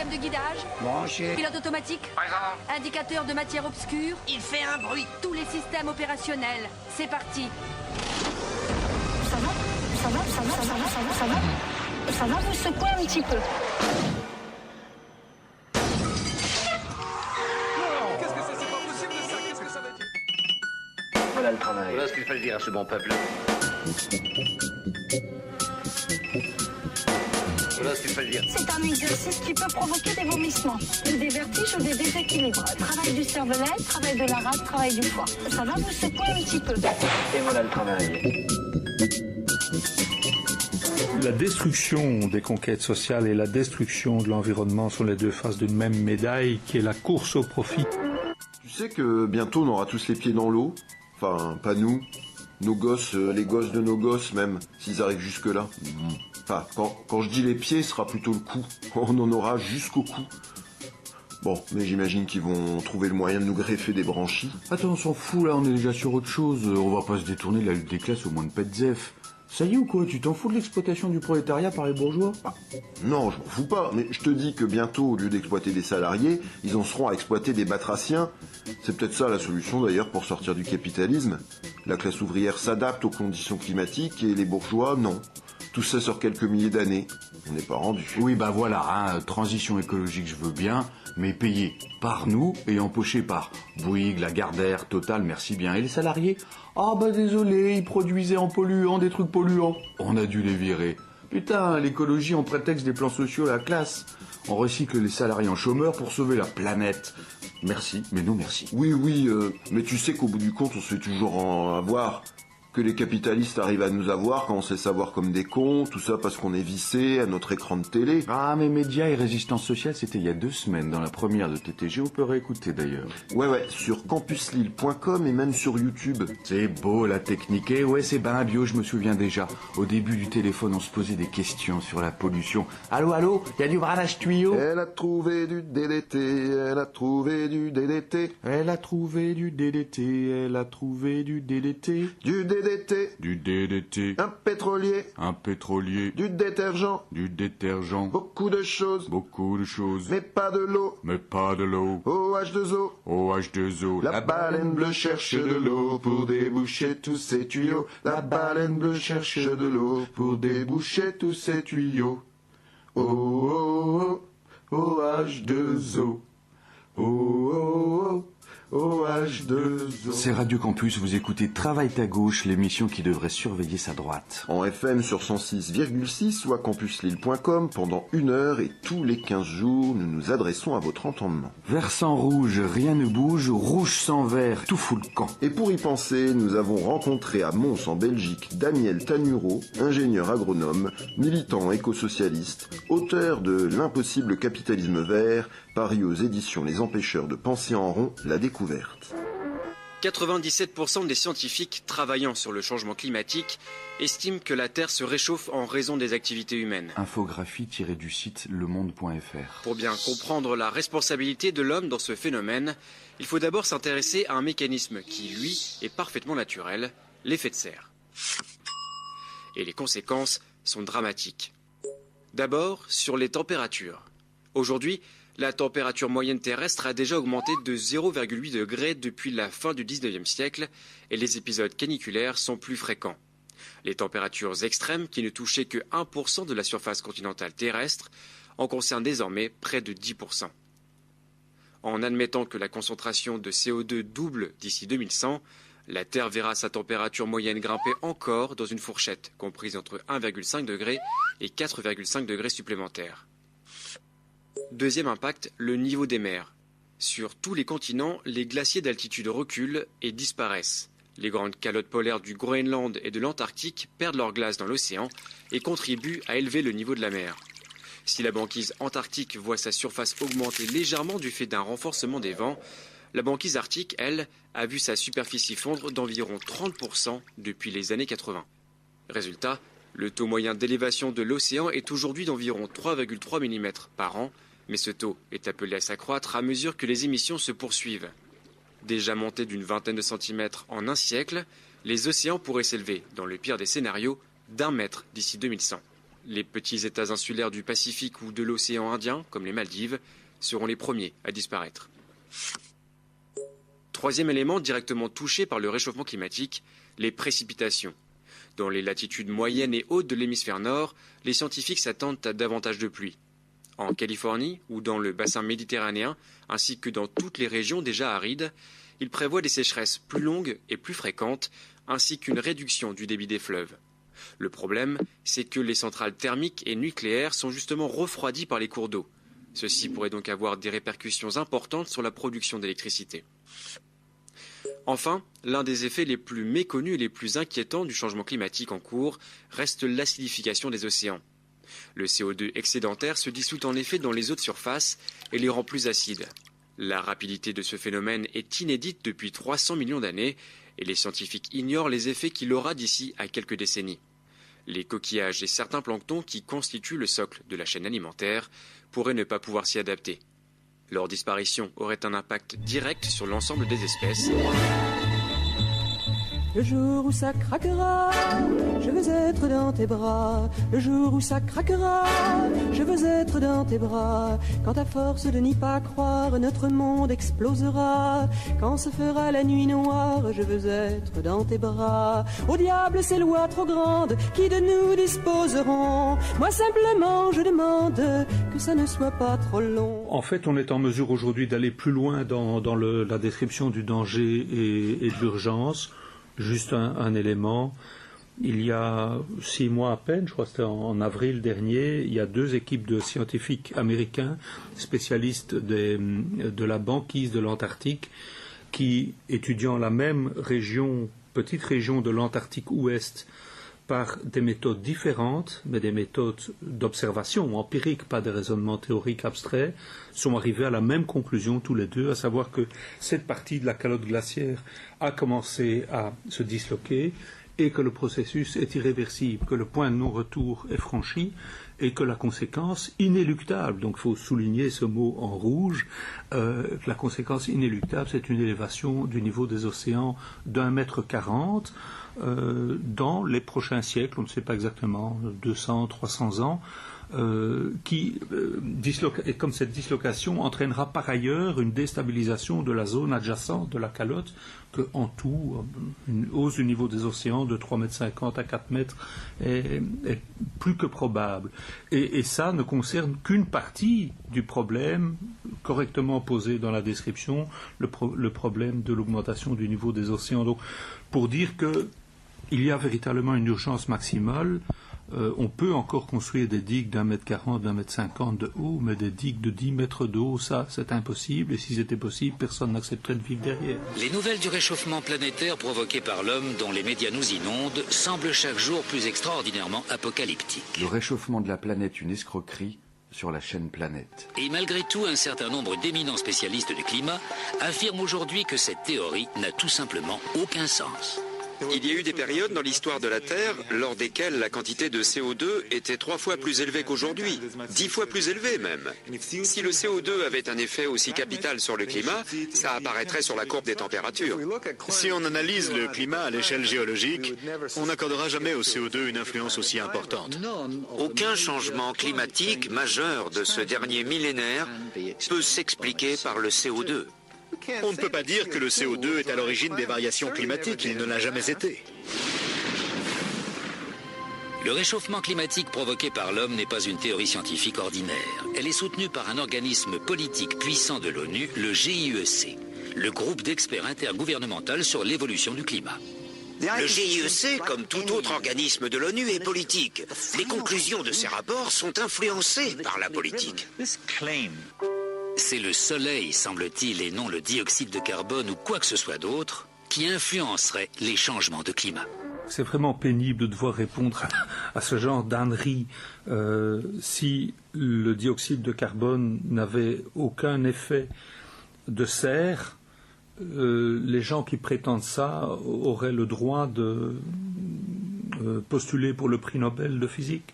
Système de guidage. Branché. Pilote automatique. Présent. Indicateur de matière obscure. Il fait un bruit. Tous les systèmes opérationnels. C'est parti. Ça va vous secouer un petit peu. Qu'est-ce que c'est pas possible de ça? Qu'est-ce que ça veut dire? Voilà le travail. Voilà ce qu'il fallait dire à ce bon peuple. Voilà ce qu'il fallait dire. C'est un exercice qui peut provoquer des vomissements, ou des vertiges ou des déséquilibres. Travail du cervelet, travail de la rate, travail du foie. Ça va vous secouer un petit peu. Et voilà le travail. La destruction des conquêtes sociales et la destruction de l'environnement sont les deux faces d'une même médaille qui est la course au profit. Tu sais que bientôt on aura tous les pieds dans l'eau. Enfin, pas nous. Nos gosses, les gosses de nos gosses même, s'ils arrivent jusque-là. Enfin, quand je dis les pieds, ce sera plutôt le cou. On en aura jusqu'au cou. Bon, mais j'imagine qu'ils vont trouver le moyen de nous greffer des branchies. Attends, on s'en fout là, on est déjà sur autre chose. On va pas se détourner de la lutte des classes au moins de Petzef. Ça y est ou quoi? Tu t'en fous de l'exploitation du prolétariat par les bourgeois? Non, je m'en fous pas, mais je te dis que bientôt, au lieu d'exploiter des salariés, ils en seront à exploiter des batraciens. C'est peut-être ça la solution d'ailleurs pour sortir du capitalisme. La classe ouvrière s'adapte aux conditions climatiques et les bourgeois, non. Tout ça sur quelques milliers d'années. On n'est pas rendu. Oui, bah voilà, hein, transition écologique, je veux bien, mais payé par nous et empoché par Bouygues, Lagardère, Total, merci bien. Et les salariés? Ah bah désolé, ils produisaient en polluant des trucs polluants. On a dû les virer. Putain, l'écologie en prétexte des plans sociaux, la classe. On recycle les salariés en chômeurs pour sauver la planète. Merci, mais non merci. Oui, mais tu sais qu'au bout du compte, on se fait toujours en avoir. Que les capitalistes arrivent à nous avoir quand on sait savoir comme des cons, tout ça parce qu'on est vissé à notre écran de télé. Ah, mais médias et résistance sociale, c'était il y a 2 semaines, dans la première de TTG, on peut réécouter d'ailleurs. Ouais, sur campuslille.com et même sur YouTube. C'est beau la technique, et ouais, c'est ben bio, je me souviens déjà. Au début du téléphone, on se posait des questions sur la pollution. Allô, y a du branage tuyau? Elle a trouvé du DDT, elle a trouvé du DDT. Elle a trouvé du DDT, elle a trouvé du DDT. Du DDT. Du DDT. Un pétrolier. Un pétrolier. Du détergent. Du détergent. Beaucoup de choses. Beaucoup de choses. Mais pas de l'eau. Mais pas de l'eau. OH2O. OH2O. La baleine bleue cherche de l'eau pour déboucher tous ses tuyaux. La baleine bleue cherche de l'eau pour déboucher tous ses tuyaux. Oh, oh, oh, OH2O. Oh, oh, oh. OH2O. C'est Radio Campus, vous écoutez Travaille ta gauche, l'émission qui devrait surveiller sa droite. En FM sur 106,6 ou à campuslille.com pendant 1 heure et tous les 15 jours, nous nous adressons à votre entendement. Vert sans rouge, rien ne bouge, rouge sans vert, tout fout le camp. Et pour y penser, nous avons rencontré à Mons en Belgique Daniel Tanuro, ingénieur agronome, militant écosocialiste, auteur de L'impossible capitalisme vert, paru aux éditions Les Empêcheurs de penser en rond, la découverte. 97% des scientifiques travaillant sur le changement climatique estiment que la Terre se réchauffe en raison des activités humaines. Infographie tirée du site lemonde.fr. Pour bien comprendre la responsabilité de l'homme dans ce phénomène, il faut d'abord s'intéresser à un mécanisme qui, lui, est parfaitement naturel, l'effet de serre. Et les conséquences sont dramatiques. D'abord, sur les températures. Aujourd'hui, la température moyenne terrestre a déjà augmenté de 0,8 degrés depuis la fin du 19e siècle et les épisodes caniculaires sont plus fréquents. Les températures extrêmes, qui ne touchaient que 1% de la surface continentale terrestre, en concernent désormais près de 10%. En admettant que la concentration de CO2 double d'ici 2100, la Terre verra sa température moyenne grimper encore dans une fourchette comprise entre 1,5 degré et 4,5 degrés supplémentaires. Deuxième impact, le niveau des mers. Sur tous les continents, les glaciers d'altitude reculent et disparaissent. Les grandes calottes polaires du Groenland et de l'Antarctique perdent leur glace dans l'océan et contribuent à élever le niveau de la mer. Si la banquise antarctique voit sa surface augmenter légèrement du fait d'un renforcement des vents, la banquise arctique, elle, a vu sa superficie fondre d'environ 30% depuis les années 80. Résultat, le taux moyen d'élévation de l'océan est aujourd'hui d'environ 3,3 mm par an, mais ce taux est appelé à s'accroître à mesure que les émissions se poursuivent. Déjà montés d'une vingtaine de centimètres en un siècle, les océans pourraient s'élever, dans le pire des scénarios, d'1 mètre d'ici 2100. Les petits États insulaires du Pacifique ou de l'océan Indien, comme les Maldives, seront les premiers à disparaître. Troisième élément directement touché par le réchauffement climatique, les précipitations. Dans les latitudes moyennes et hautes de l'hémisphère nord, les scientifiques s'attendent à davantage de pluie. En Californie ou dans le bassin méditerranéen, ainsi que dans toutes les régions déjà arides, ils prévoient des sécheresses plus longues et plus fréquentes, ainsi qu'une réduction du débit des fleuves. Le problème, c'est que les centrales thermiques et nucléaires sont justement refroidies par les cours d'eau. Ceci pourrait donc avoir des répercussions importantes sur la production d'électricité. Enfin, l'un des effets les plus méconnus et les plus inquiétants du changement climatique en cours reste l'acidification des océans. Le CO2 excédentaire se dissout en effet dans les eaux de surface et les rend plus acides. La rapidité de ce phénomène est inédite depuis 300 millions d'années et les scientifiques ignorent les effets qu'il aura d'ici à quelques décennies. Les coquillages et certains planctons qui constituent le socle de la chaîne alimentaire pourraient ne pas pouvoir s'y adapter. Leur disparition aurait un impact direct sur l'ensemble des espèces. Le jour où ça craquera, je veux être dans tes bras. Le jour où ça craquera, je veux être dans tes bras. Quand à force de n'y pas croire, notre monde explosera. Quand se fera la nuit noire, je veux être dans tes bras. Au diable ces lois trop grandes, qui de nous disposeront? Moi simplement je demande que ça ne soit pas trop long. En fait, on est en mesure aujourd'hui d'aller plus loin dans la description du danger et de l'urgence. Juste un élément, il y a 6 mois à peine, je crois que c'était en avril dernier, il y a 2 équipes de scientifiques américains, spécialistes de la banquise de l'Antarctique, qui, étudiant la même région, petite région de l'Antarctique ouest, par des méthodes différentes, mais des méthodes d'observation empirique, pas de raisonnement théorique abstrait, sont arrivés à la même conclusion tous les deux, à savoir que cette partie de la calotte glaciaire a commencé à se disloquer et que le processus est irréversible, que le point de non-retour est franchi et que la conséquence inéluctable, donc il faut souligner ce mot en rouge, la conséquence inéluctable, c'est une élévation du niveau des océans d'1,40 m dans les prochains siècles, on ne sait pas exactement, 200, 300 ans, et comme cette dislocation entraînera par ailleurs une déstabilisation de la zone adjacente de la calotte, que en tout, une hausse du niveau des océans de 3,50 m à 4 mètres est plus que probable. Et ça ne concerne qu'une partie du problème correctement posé dans la description, le problème de l'augmentation du niveau des océans. Donc, pour dire qu'il y a véritablement une urgence maximale, on peut encore construire des digues d'1,40 m, d'1,50 m de haut, mais des digues de 10 mètres de haut, ça c'est impossible, et si c'était possible, personne n'accepterait de vivre derrière. Les nouvelles du réchauffement planétaire provoqué par l'homme, dont les médias nous inondent, semblent chaque jour plus extraordinairement apocalyptiques. Le réchauffement de la planète, une escroquerie sur la chaîne Planète. Et malgré tout, un certain nombre d'éminents spécialistes du climat affirment aujourd'hui que cette théorie n'a tout simplement aucun sens. Il y a eu des périodes dans l'histoire de la Terre lors desquelles la quantité de CO2 était 3 fois plus élevée qu'aujourd'hui, 10 fois plus élevée même. Si le CO2 avait un effet aussi capital sur le climat, ça apparaîtrait sur la courbe des températures. Si on analyse le climat à l'échelle géologique, on n'accordera jamais au CO2 une influence aussi importante. Aucun changement climatique majeur de ce dernier millénaire peut s'expliquer par le CO2. On ne peut pas dire que le CO2 est à l'origine des variations climatiques, il ne l'a jamais été. Le réchauffement climatique provoqué par l'homme n'est pas une théorie scientifique ordinaire. Elle est soutenue par un organisme politique puissant de l'ONU, le GIEC, le groupe d'experts intergouvernemental sur l'évolution du climat. Le GIEC, comme tout autre organisme de l'ONU, est politique. Les conclusions de ces rapports sont influencées par la politique. C'est le soleil, semble-t-il, et non le dioxyde de carbone ou quoi que ce soit d'autre, qui influencerait les changements de climat. C'est vraiment pénible de devoir répondre à ce genre d'ânerie. Si le dioxyde de carbone n'avait aucun effet de serre, les gens qui prétendent ça auraient le droit de postuler pour le prix Nobel de physique.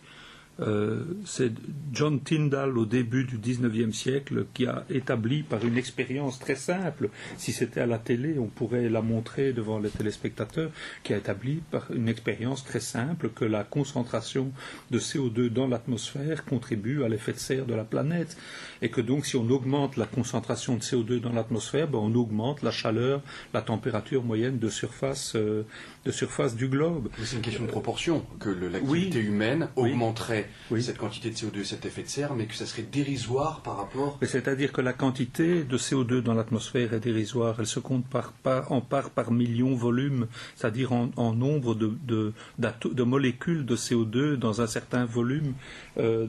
C'est John Tyndall au début du XIXe siècle qui a établi par une expérience très simple, si c'était à la télé on pourrait la montrer devant les téléspectateurs, qui a établi par une expérience très simple que la concentration de CO2 dans l'atmosphère contribue à l'effet de serre de la planète et que donc si on augmente la concentration de CO2 dans l'atmosphère, on augmente la chaleur, la température moyenne de surface du globe. C'est une question de proportion, que l'activité humaine augmenterait cette quantité de CO2, cet effet de serre, mais que ça serait dérisoire par rapport... C'est-à-dire que la quantité de CO2 dans l'atmosphère est dérisoire. Elle se compte en part par million volume, c'est-à-dire en nombre de molécules de CO2 dans un certain volume de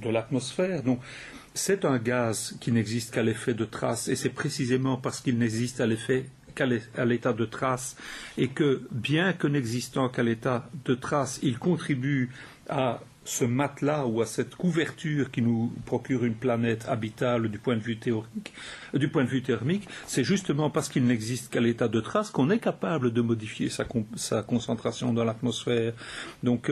l'atmosphère. Donc, c'est un gaz qui n'existe qu'à l'effet de trace, et c'est précisément parce qu'il n'existe qu'à l'état de trace, et que, bien que n'existant qu'à l'état de trace, il contribue à ce matelas ou à cette couverture qui nous procure une planète habitable du point de vue thermique, c'est justement parce qu'il n'existe qu'à l'état de trace qu'on est capable de modifier sa concentration dans l'atmosphère. Donc,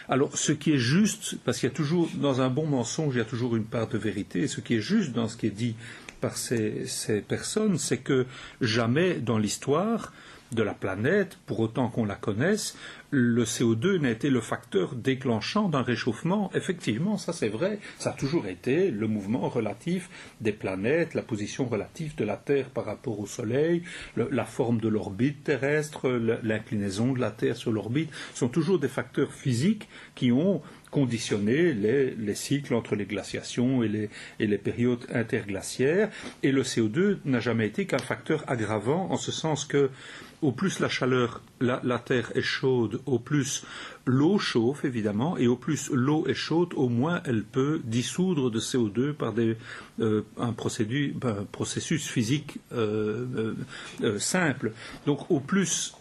alors, ce qui est juste, parce qu'il y a toujours, dans un bon mensonge, il y a toujours une part de vérité, ce qui est juste dans ce qui est dit par ces personnes, c'est que jamais dans l'histoire de la planète, pour autant qu'on la connaisse, le CO2 n'a été le facteur déclenchant d'un réchauffement. Effectivement, ça c'est vrai, ça a toujours été le mouvement relatif des planètes, la position relative de la Terre par rapport au Soleil, la forme de l'orbite terrestre, l'inclinaison de la Terre sur l'orbite, sont toujours des facteurs physiques qui ont conditionner les cycles entre les glaciations et les périodes interglaciaires. Et le CO2 n'a jamais été qu'un facteur aggravant, en ce sens que au plus la chaleur, la Terre est chaude, au plus l'eau chauffe, évidemment, et au plus l'eau est chaude, au moins elle peut dissoudre de CO2 par un processus physique simple. Donc au plus,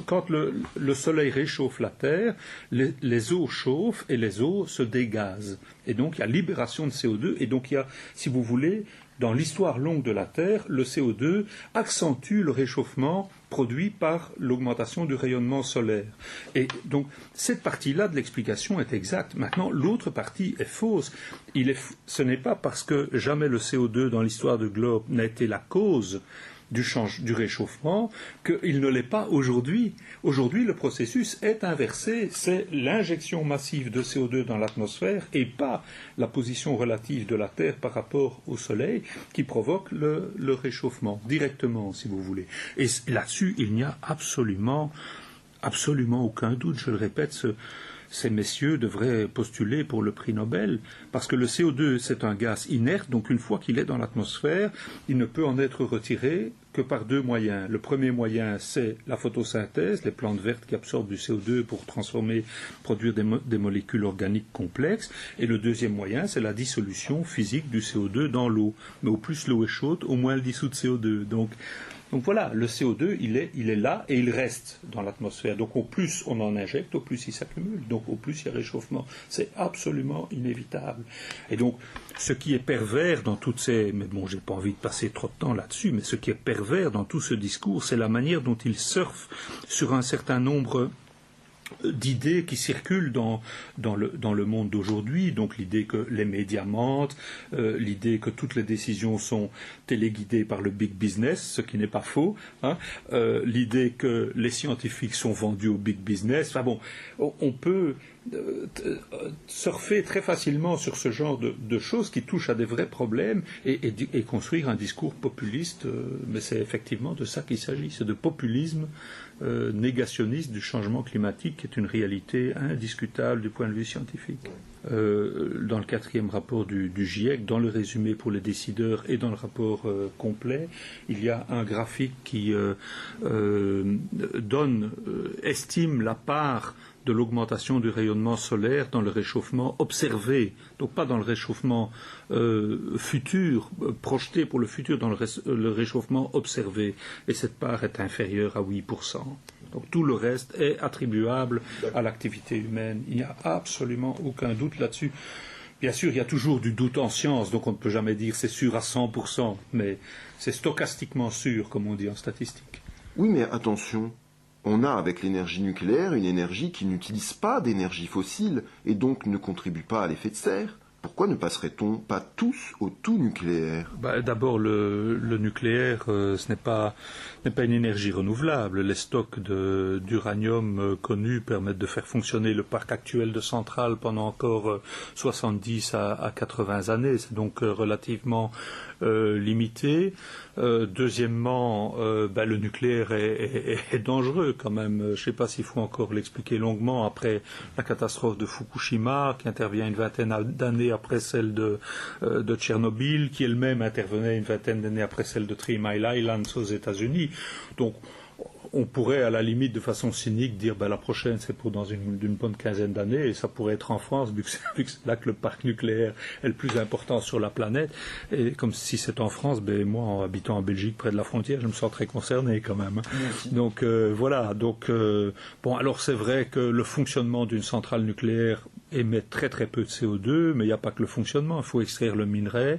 quand le Soleil réchauffe la Terre, les eaux chauffent et les eaux se dégazent. Et donc il y a libération de CO2, et donc il y a, si vous voulez, dans l'histoire longue de la Terre, le CO2 accentue le réchauffement produit par l'augmentation du rayonnement solaire. Et donc, cette partie-là de l'explication est exacte. Maintenant, l'autre partie est fausse. Ce n'est pas parce que jamais le CO2 dans l'histoire du globe n'a été la cause du réchauffement qu'il ne l'est pas aujourd'hui. Aujourd'hui, le processus est inversé. C'est l'injection massive de CO2 dans l'atmosphère et pas la position relative de la Terre par rapport au Soleil qui provoque le réchauffement, directement, si vous voulez. Et là-dessus, il n'y a absolument aucun doute. Je le répète, ces messieurs devraient postuler pour le prix Nobel, parce que le CO2, c'est un gaz inerte, donc une fois qu'il est dans l'atmosphère, il ne peut en être retiré que par deux moyens. Le premier moyen, c'est la photosynthèse, les plantes vertes qui absorbent du CO2 pour produire des molécules organiques complexes, et le deuxième moyen, c'est la dissolution physique du CO2 dans l'eau. Mais au plus l'eau est chaude, au moins elle dissout de CO2. Donc voilà, le CO2, il est là et il reste dans l'atmosphère. Donc au plus on en injecte, au plus il s'accumule. Donc au plus il y a réchauffement. C'est absolument inévitable. Et donc ce qui est pervers dans toutes ces... Mais bon, j'ai pas envie de passer trop de temps là-dessus, mais ce qui est pervers dans tout ce discours, c'est la manière dont il surfe sur un certain nombre d'idées qui circulent dans le monde d'aujourd'hui, donc l'idée que les médias mentent, l'idée que toutes les décisions sont téléguidées par le big business, ce qui n'est pas faux, l'idée que les scientifiques sont vendus au big business. Enfin bon, on peut surfer très facilement sur ce genre de choses qui touchent à des vrais problèmes et construire un discours populiste, mais c'est effectivement de ça qu'il s'agit, c'est de populisme négationniste du changement climatique qui est une réalité indiscutable du point de vue scientifique. Dans le 4e rapport du GIEC, dans le résumé pour les décideurs et dans le rapport complet, il y a un graphique qui estime la part de l'augmentation du rayonnement solaire dans le réchauffement observé, donc pas dans le réchauffement futur, projeté pour le futur, dans le réchauffement observé. Et cette part est inférieure à 8%. Donc tout le reste est attribuable à l'activité humaine. Il n'y a absolument aucun doute là-dessus. Bien sûr, il y a toujours du doute en science, donc on ne peut jamais dire c'est sûr à 100%, mais c'est stochastiquement sûr, comme on dit en statistique. Oui, mais attention, On a avec l'énergie nucléaire une énergie qui n'utilise pas d'énergie fossile et donc ne contribue pas à l'effet de serre. Pourquoi ne passerait-on pas tous au tout nucléaire? D'abord, le nucléaire, ce n'est pas une énergie renouvelable. Les stocks d'uranium connus permettent de faire fonctionner le parc actuel de centrales pendant encore 70 à 80 années. C'est donc relativement limité. Deuxièmement, le nucléaire est dangereux quand même. Je ne sais pas s'il faut encore l'expliquer longuement après la catastrophe de Fukushima, qui intervient une vingtaine d'années après celle de Tchernobyl, qui elle-même intervenait une vingtaine d'années après celle de 3 Mile Island aux États-Unis. Donc, on pourrait à la limite de façon cynique dire la prochaine c'est pour dans une bonne quinzaine d'années, et ça pourrait être en France vu que c'est là que le parc nucléaire est le plus important sur la planète, et comme si c'est en France, moi en habitant en Belgique près de la frontière, je me sens très concerné quand même. Donc voilà, alors c'est vrai que le fonctionnement d'une centrale nucléaire émet très très peu de CO2, mais il n'y a pas que le fonctionnement, il faut extraire le minerai,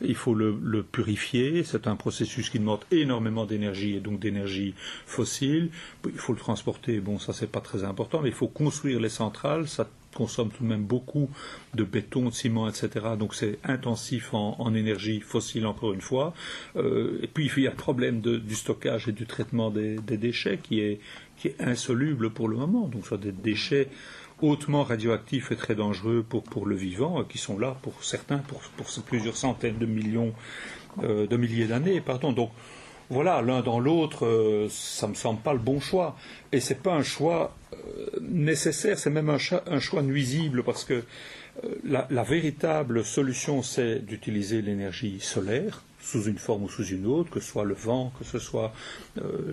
il faut le purifier, c'est un processus qui demande énormément d'énergie et donc d'énergie fossile, il faut le transporter, ça c'est pas très important, mais il faut construire les centrales, ça consomme tout de même beaucoup de béton, de ciment, etc. Donc c'est intensif en énergie fossile encore une fois. Et puis il y a le problème du stockage et du traitement des déchets qui est insoluble pour le moment. Donc soit des déchets hautement radioactifs et très dangereux pour le vivant, qui sont là pour certains pour plusieurs centaines de milliers d'années. Donc voilà, l'un dans l'autre, ça me semble pas le bon choix. Et c'est pas un choix nécessaire, c'est même un choix nuisible, parce que la véritable solution, c'est d'utiliser l'énergie solaire, sous une forme ou sous une autre, que ce soit le vent, que ce soit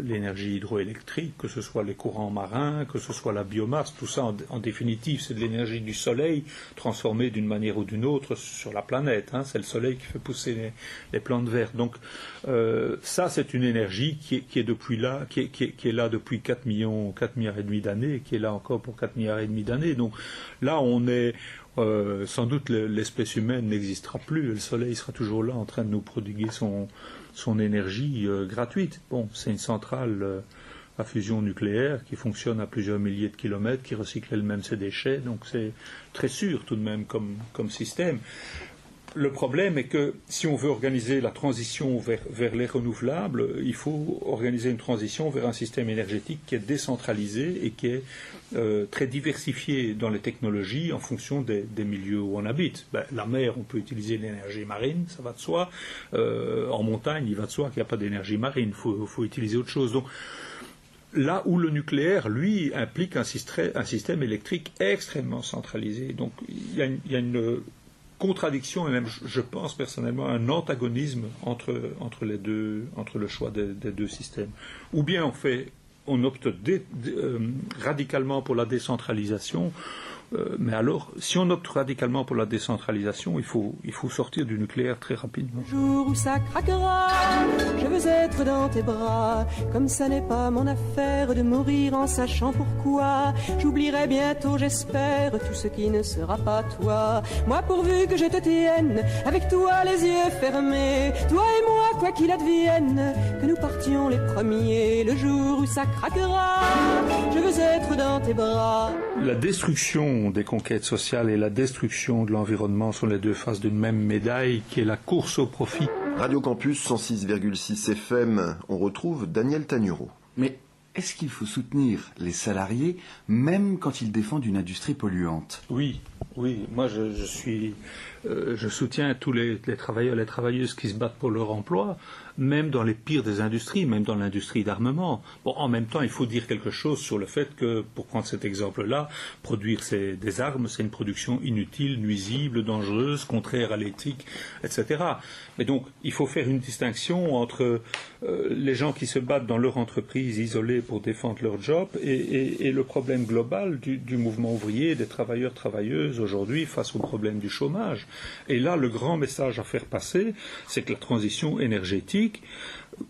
l'énergie hydroélectrique, que ce soit les courants marins, que ce soit la biomasse, tout ça en définitive c'est de l'énergie du soleil transformée d'une manière ou d'une autre sur la planète. C'est le soleil qui fait pousser les plantes vertes. Donc ça c'est une énergie qui est là depuis 4 milliards et demi d'années, et qui est là encore pour 4 milliards et demi d'années. Donc là on est sans doute l'espèce humaine n'existera plus, et le soleil sera toujours là en train de nous prodiguer son énergie gratuite. C'est une centrale à fusion nucléaire qui fonctionne à plusieurs milliers de kilomètres, qui recycle elle-même ses déchets, donc c'est très sûr tout de même comme système. Le problème est que si on veut organiser la transition vers les renouvelables, il faut organiser une transition vers un système énergétique qui est décentralisé et qui est très diversifié dans les technologies en fonction des milieux où on habite. La mer, on peut utiliser l'énergie marine, ça va de soi. En montagne, il va de soi qu'il n'y a pas d'énergie marine, il faut utiliser autre chose. Donc, là où le nucléaire, lui, implique un système électrique extrêmement centralisé. Donc il y a une contradiction, et même, je pense personnellement, un antagonisme entre le choix des deux systèmes. Ou bien on opte radicalement pour la décentralisation, mais alors, si on opte radicalement pour la décentralisation, il faut sortir du nucléaire très rapidement. Le jour où ça craquera, je veux être dans tes bras. Comme ça n'est pas mon affaire de mourir en sachant pourquoi. J'oublierai bientôt, j'espère, tout ce qui ne sera pas toi. Moi, pourvu que je te tienne, avec toi les yeux fermés. Toi et moi, quoi qu'il advienne, que nous partions les premiers. Le jour où ça craquera, je veux être dans tes bras. La destruction des conquêtes sociales et la destruction de l'environnement sont les deux faces d'une même médaille, qui est la course au profit. Radio Campus 106,6 FM, on retrouve Daniel Tagnuro. Mais est-ce qu'il faut soutenir les salariés même quand ils défendent une industrie polluante? Oui, moi je soutiens tous les travailleurs et les travailleuses qui se battent pour leur emploi, même dans les pires des industries, même dans l'industrie d'armement. En même temps, il faut dire quelque chose sur le fait que, pour prendre cet exemple-là, produire des armes, c'est une production inutile, nuisible, dangereuse, contraire à l'éthique, etc. Mais donc, il faut faire une distinction entre les gens qui se battent dans leur entreprise isolée pour défendre leur job et le problème global du mouvement ouvrier, des travailleurs, travailleuses aujourd'hui face au problème du chômage. Et là, le grand message à faire passer, c'est que la transition énergétique, énergétique.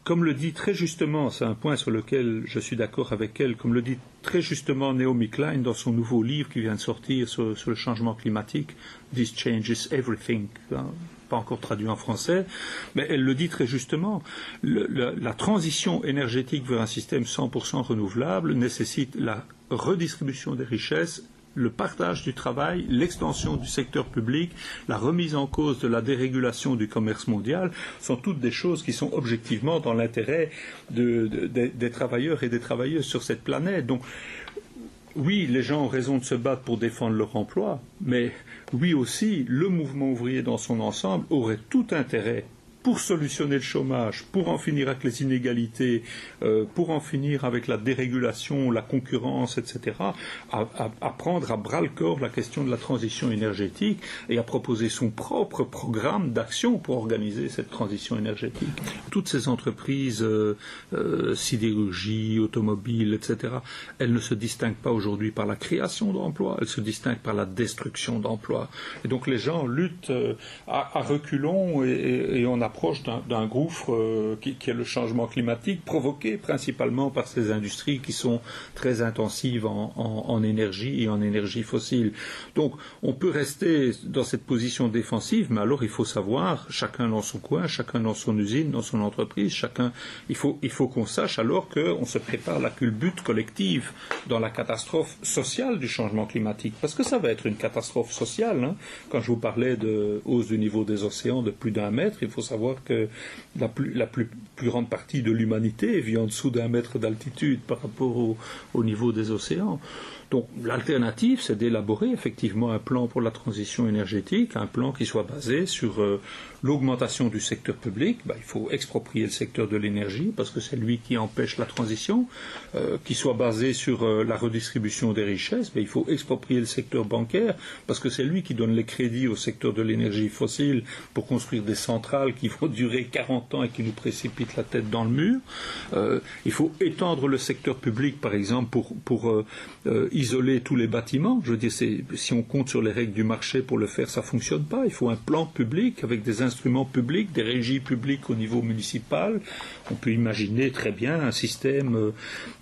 Comme le dit très justement, c'est un point sur lequel je suis d'accord avec elle, comme le dit très justement Naomi Klein dans son nouveau livre qui vient de sortir sur le changement climatique, This Changes Everything, hein, pas encore traduit en français, mais elle le dit très justement, la transition énergétique vers un système 100% renouvelable nécessite la redistribution des richesses, le partage du travail, l'extension du secteur public, la remise en cause de la dérégulation du commerce mondial sont toutes des choses qui sont objectivement dans l'intérêt des travailleurs et des travailleuses sur cette planète. Donc, oui, les gens ont raison de se battre pour défendre leur emploi, mais oui aussi, le mouvement ouvrier dans son ensemble aurait tout intérêt pour solutionner le chômage, pour en finir avec les inégalités, pour en finir avec la dérégulation, la concurrence, etc., à prendre à bras-le-corps la question de la transition énergétique et à proposer son propre programme d'action pour organiser cette transition énergétique. Toutes ces entreprises, sidérurgie, automobile, etc., elles ne se distinguent pas aujourd'hui par la création d'emplois, elles se distinguent par la destruction d'emplois. Et donc les gens luttent à reculons et on approche d'un gouffre qui est le changement climatique, provoqué principalement par ces industries qui sont très intensives en énergie et en énergie fossile. Donc on peut rester dans cette position défensive, mais alors il faut savoir, chacun dans son coin, chacun dans son usine, dans son entreprise, il faut qu'on sache alors qu'on se prépare la culbute collective dans la catastrophe sociale du changement climatique, parce que ça va être une catastrophe sociale, hein. Quand je vous parlais de hausse du niveau des océans de plus d'1 mètre, il faut savoir que la plus grande partie de l'humanité vit en dessous d'1 mètre d'altitude par rapport au niveau des océans. Donc l'alternative, c'est d'élaborer effectivement un plan pour la transition énergétique, un plan qui soit basé sur l'augmentation du secteur public. Il faut exproprier le secteur de l'énergie parce que c'est lui qui empêche la transition, qui soit basé sur la redistribution des richesses. Il faut exproprier le secteur bancaire parce que c'est lui qui donne les crédits au secteur de l'énergie fossile pour construire des centrales qui vont durer 40 ans et qui nous précipitent la tête dans le mur. Il faut étendre le secteur public, par exemple, pour isoler tous les bâtiments. Je veux dire, si on compte sur les règles du marché pour le faire, ça ne fonctionne pas. Il faut un plan public avec des instruments publics, des régies publiques au niveau municipal. On peut imaginer très bien un système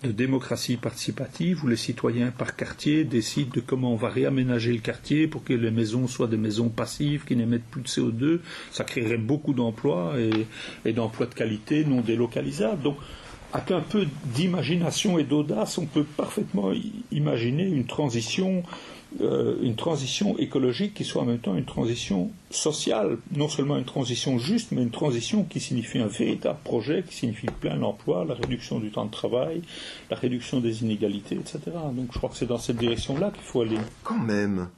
de démocratie participative où les citoyens par quartier décident de comment on va réaménager le quartier pour que les maisons soient des maisons passives qui n'émettent plus de CO2. Ça créerait beaucoup d'emplois et d'emplois de qualité non délocalisables. Donc, avec un peu d'imagination et d'audace, on peut parfaitement imaginer une transition écologique qui soit en même temps une transition sociale, non seulement une transition juste, mais une transition qui signifie un véritable projet, qui signifie plein d'emplois, la réduction du temps de travail, la réduction des inégalités, etc. Donc je crois que c'est dans cette direction-là qu'il faut aller. Quand même,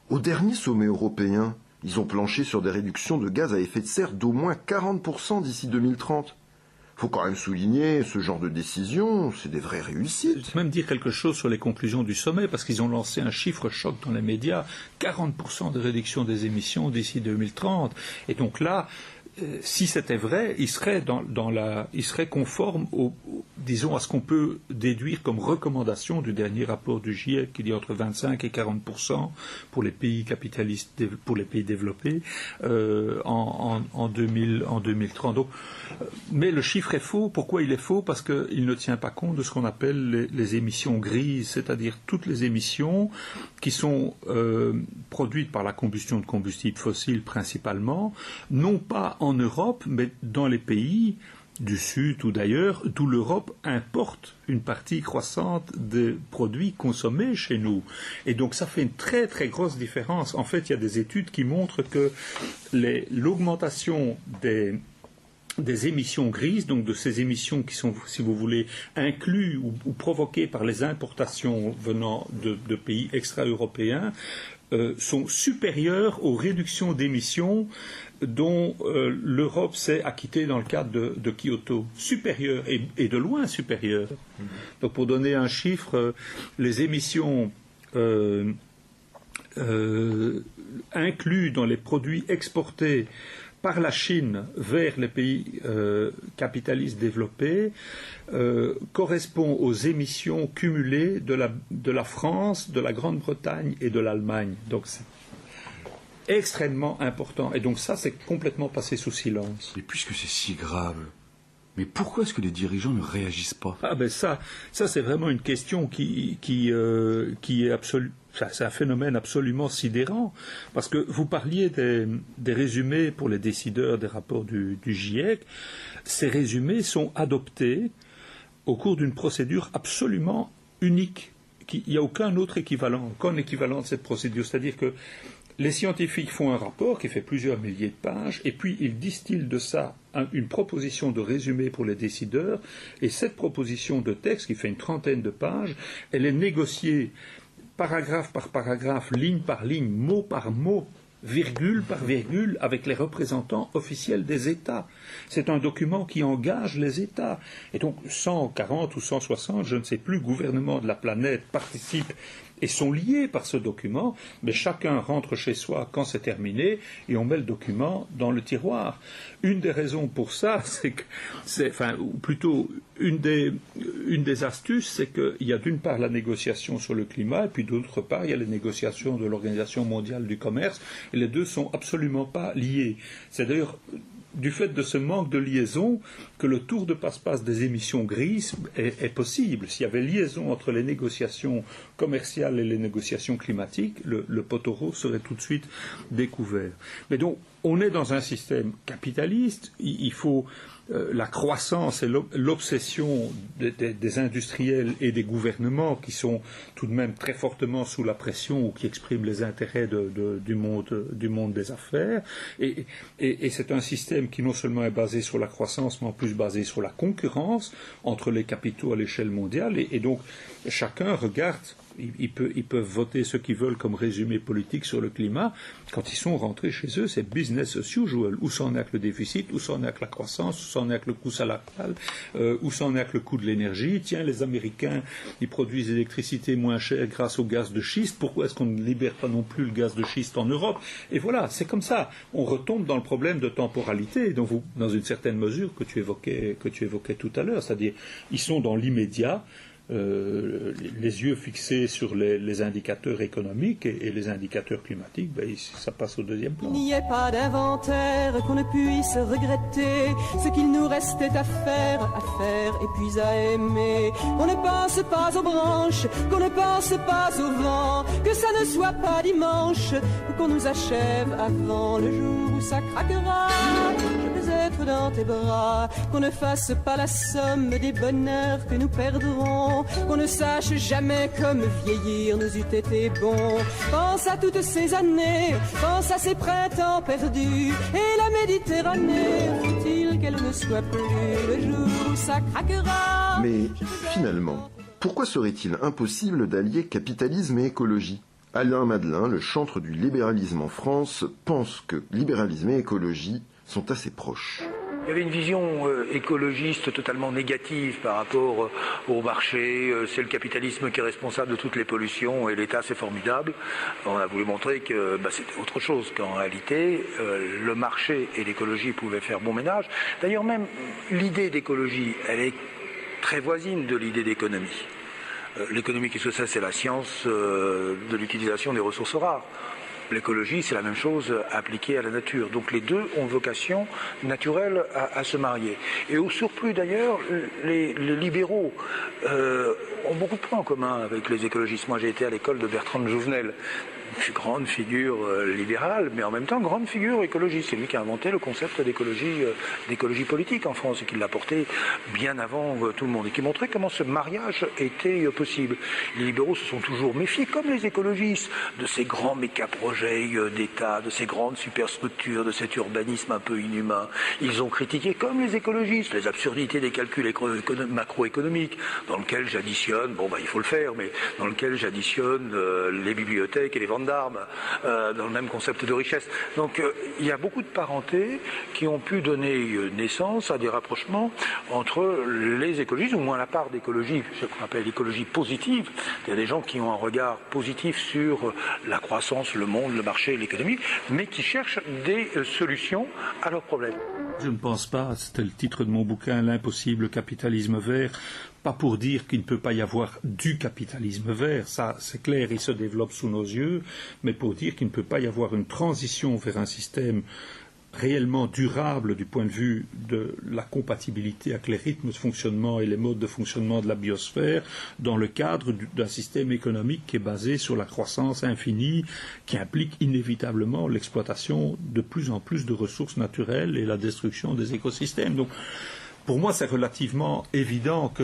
au dernier sommet européen, ils ont planché sur des réductions de gaz à effet de serre d'au moins 40% d'ici 2030. Il faut quand même souligner ce genre de décision, c'est des vraies réussites. Je peux même dire quelque chose sur les conclusions du sommet, parce qu'ils ont lancé un chiffre choc dans les médias, 40% de réduction des émissions d'ici 2030. Et donc là, si c'était vrai, il serait conforme disons, à ce qu'on peut déduire comme recommandation du dernier rapport du GIEC, qui dit entre 25 et 40% pour les pays capitalistes, pour les pays développés, en 2030. Donc, mais le chiffre est faux. Pourquoi il est faux? Parce qu'il ne tient pas compte de ce qu'on appelle les émissions grises, c'est-à-dire toutes les émissions qui sont produites par la combustion de combustibles fossiles principalement, non pas en Europe, mais dans les pays du Sud ou d'ailleurs, d'où l'Europe importe une partie croissante des produits consommés chez nous. Et donc ça fait une très très grosse différence. En fait, il y a des études qui montrent que l'augmentation des émissions grises, donc de ces émissions qui sont, si vous voulez, incluses ou provoquées par les importations venant de pays extra-européens, sont supérieures aux réductions d'émissions dont l'Europe s'est acquittée dans le cadre de Kyoto. Supérieures, et de loin supérieures. Donc pour donner un chiffre, les émissions incluses dans les produits exportés par la Chine vers les pays capitalistes développés correspond aux émissions cumulées de la France, de la Grande-Bretagne et de l'Allemagne. Donc c'est extrêmement important. Et donc ça, c'est complètement passé sous silence. Et puisque c'est si grave, Mais pourquoi est-ce que les dirigeants ne réagissent pas? Ah ben ça c'est vraiment une question qui est absolue. C'est un phénomène absolument sidérant, parce que vous parliez des résumés pour les décideurs des rapports du GIEC. Ces résumés sont adoptés au cours d'une procédure absolument unique. Il n'y a aucun autre équivalent de cette procédure. C'est-à-dire que les scientifiques font un rapport qui fait plusieurs milliers de pages, et puis ils distillent de ça une proposition de résumé pour les décideurs, et cette proposition de texte, qui fait une trentaine de pages, elle est négociée paragraphe par paragraphe, ligne par ligne, mot par mot, virgule par virgule, avec les représentants officiels des États. C'est un document qui engage les États. Et donc 140 ou 160, je ne sais plus, gouvernements de la planète participent et sont liés par ce document, mais chacun rentre chez soi quand c'est terminé et on met le document dans le tiroir. Une des raisons pour ça, ou plutôt une des astuces, c'est qu'il y a d'une part la négociation sur le climat, et puis d'autre part il y a les négociations de l'Organisation mondiale du commerce, et les deux sont absolument pas liés. C'est d'ailleurs du fait de ce manque de liaison que le tour de passe-passe des émissions grises est possible. S'il y avait liaison entre les négociations commerciales et les négociations climatiques, le pot au rose serait tout de suite découvert. Mais donc, on est dans un système capitaliste, il faut la croissance et l'obsession des industriels et des gouvernements qui sont tout de même très fortement sous la pression ou qui expriment les intérêts du monde des affaires. Et c'est un système qui non seulement est basé sur la croissance, mais en plus basé sur la concurrence entre les capitaux à l'échelle mondiale. Et donc, chacun regarde. Ils peuvent voter ce qu'ils veulent comme résumé politique sur le climat. Quand ils sont rentrés chez eux, c'est business as usual. Où s'en est avec le déficit, où s'en est avec la croissance, où s'en est avec le coût salarial, où s'en est avec le coût de l'énergie. Tiens, les Américains, ils produisent l'électricité moins chère grâce au gaz de schiste. Pourquoi est-ce qu'on ne libère pas non plus le gaz de schiste en Europe? Et voilà, c'est comme ça. On retombe dans le problème de temporalité, dans une certaine mesure que tu évoquais tout à l'heure. C'est-à-dire, ils sont dans l'immédiat. Les yeux fixés sur les indicateurs économiques et les indicateurs climatiques, ça passe au deuxième plan. Il n'y ait pas d'inventaire qu'on ne puisse regretter ce qu'il nous restait à faire et puis à aimer. Qu'on ne pense pas aux branches, qu'on ne pense pas au vent, que ça ne soit pas dimanche ou qu'on nous achève avant le jour où ça craquera. Je veux être dans tes bras, qu'on ne fasse pas la somme des bonheurs que nous perdrons. Qu'on ne sache jamais comme vieillir nous eût été bon. Pense à toutes ces années, pense à ces printemps perdus. Et la Méditerranée, faut-il qu'elle ne soit plus le jour où ça craquera? Mais finalement, pourquoi serait-il impossible d'allier capitalisme et écologie? Alain Madelin, le chantre du libéralisme en France, pense que libéralisme et écologie sont assez proches. Il y avait une vision écologiste totalement négative par rapport au marché. C'est le capitalisme qui est responsable de toutes les pollutions et l'État c'est formidable. On a voulu montrer que c'était autre chose, qu'en réalité le marché et l'écologie pouvaient faire bon ménage. D'ailleurs même l'idée d'écologie, elle est très voisine de l'idée d'économie. L'économie, qu'est-ce que c'est la science de l'utilisation des ressources rares. L'écologie, c'est la même chose appliquée à la nature. Donc les deux ont vocation naturelle à se marier. Et au surplus d'ailleurs, les libéraux ont beaucoup de points en commun avec les écologistes. Moi j'ai été à l'école de Bertrand de Jouvenel, une grande figure libérale, mais en même temps grande figure écologiste. C'est lui qui a inventé le concept d'écologie politique en France et qui l'a porté bien avant tout le monde et qui montrait comment ce mariage était possible. Les libéraux se sont toujours méfiés, comme les écologistes, de ces grands méga-projets d'État, de ces grandes superstructures, de cet urbanisme un peu inhumain. Ils ont critiqué, comme les écologistes, les absurdités des calculs macroéconomiques, dans lesquels j'additionne, il faut le faire, mais dans lesquels j'additionne les bibliothèques et les ventes d'armes dans le même concept de richesse. Donc il y a beaucoup de parentés qui ont pu donner naissance à des rapprochements entre les écologistes, ou moins la part d'écologie, ce qu'on appelle l'écologie positive. Il y a des gens qui ont un regard positif sur la croissance, le monde, le marché, l'économie, mais qui cherchent des solutions à leurs problèmes. Je ne pense pas, c'était le titre de mon bouquin, L'impossible capitalisme vert, pas pour dire qu'il ne peut pas y avoir du capitalisme vert, ça c'est clair, il se développe sous nos yeux, mais pour dire qu'il ne peut pas y avoir une transition vers un système réellement durable du point de vue de la compatibilité avec les rythmes de fonctionnement et les modes de fonctionnement de la biosphère dans le cadre d'un système économique qui est basé sur la croissance infinie, qui implique inévitablement l'exploitation de plus en plus de ressources naturelles et la destruction des écosystèmes. Donc, pour moi, c'est relativement évident que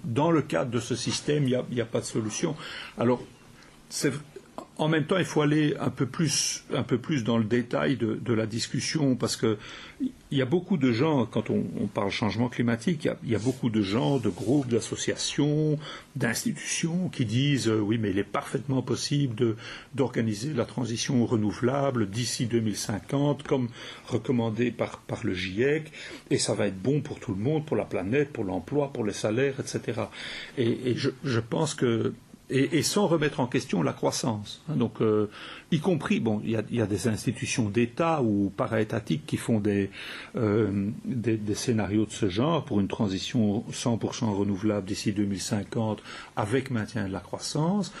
dans le cadre de ce système, il n'y a pas de solution. Alors, en même temps, il faut aller un peu plus dans le détail de la discussion, parce que il y a beaucoup de gens, quand on parle changement climatique, il y a beaucoup de gens, de groupes, d'associations, d'institutions qui disent oui, mais il est parfaitement possible d'organiser la transition renouvelable d'ici 2050, comme recommandé par le GIEC, et ça va être bon pour tout le monde, pour la planète, pour l'emploi, pour les salaires, etc. Et je pense que et sans remettre en question la croissance. Donc, y compris, bon, il y a des institutions d'État ou para-étatiques qui font des scénarios de ce genre pour une transition 100% renouvelable d'ici 2050 avec maintien de la croissance,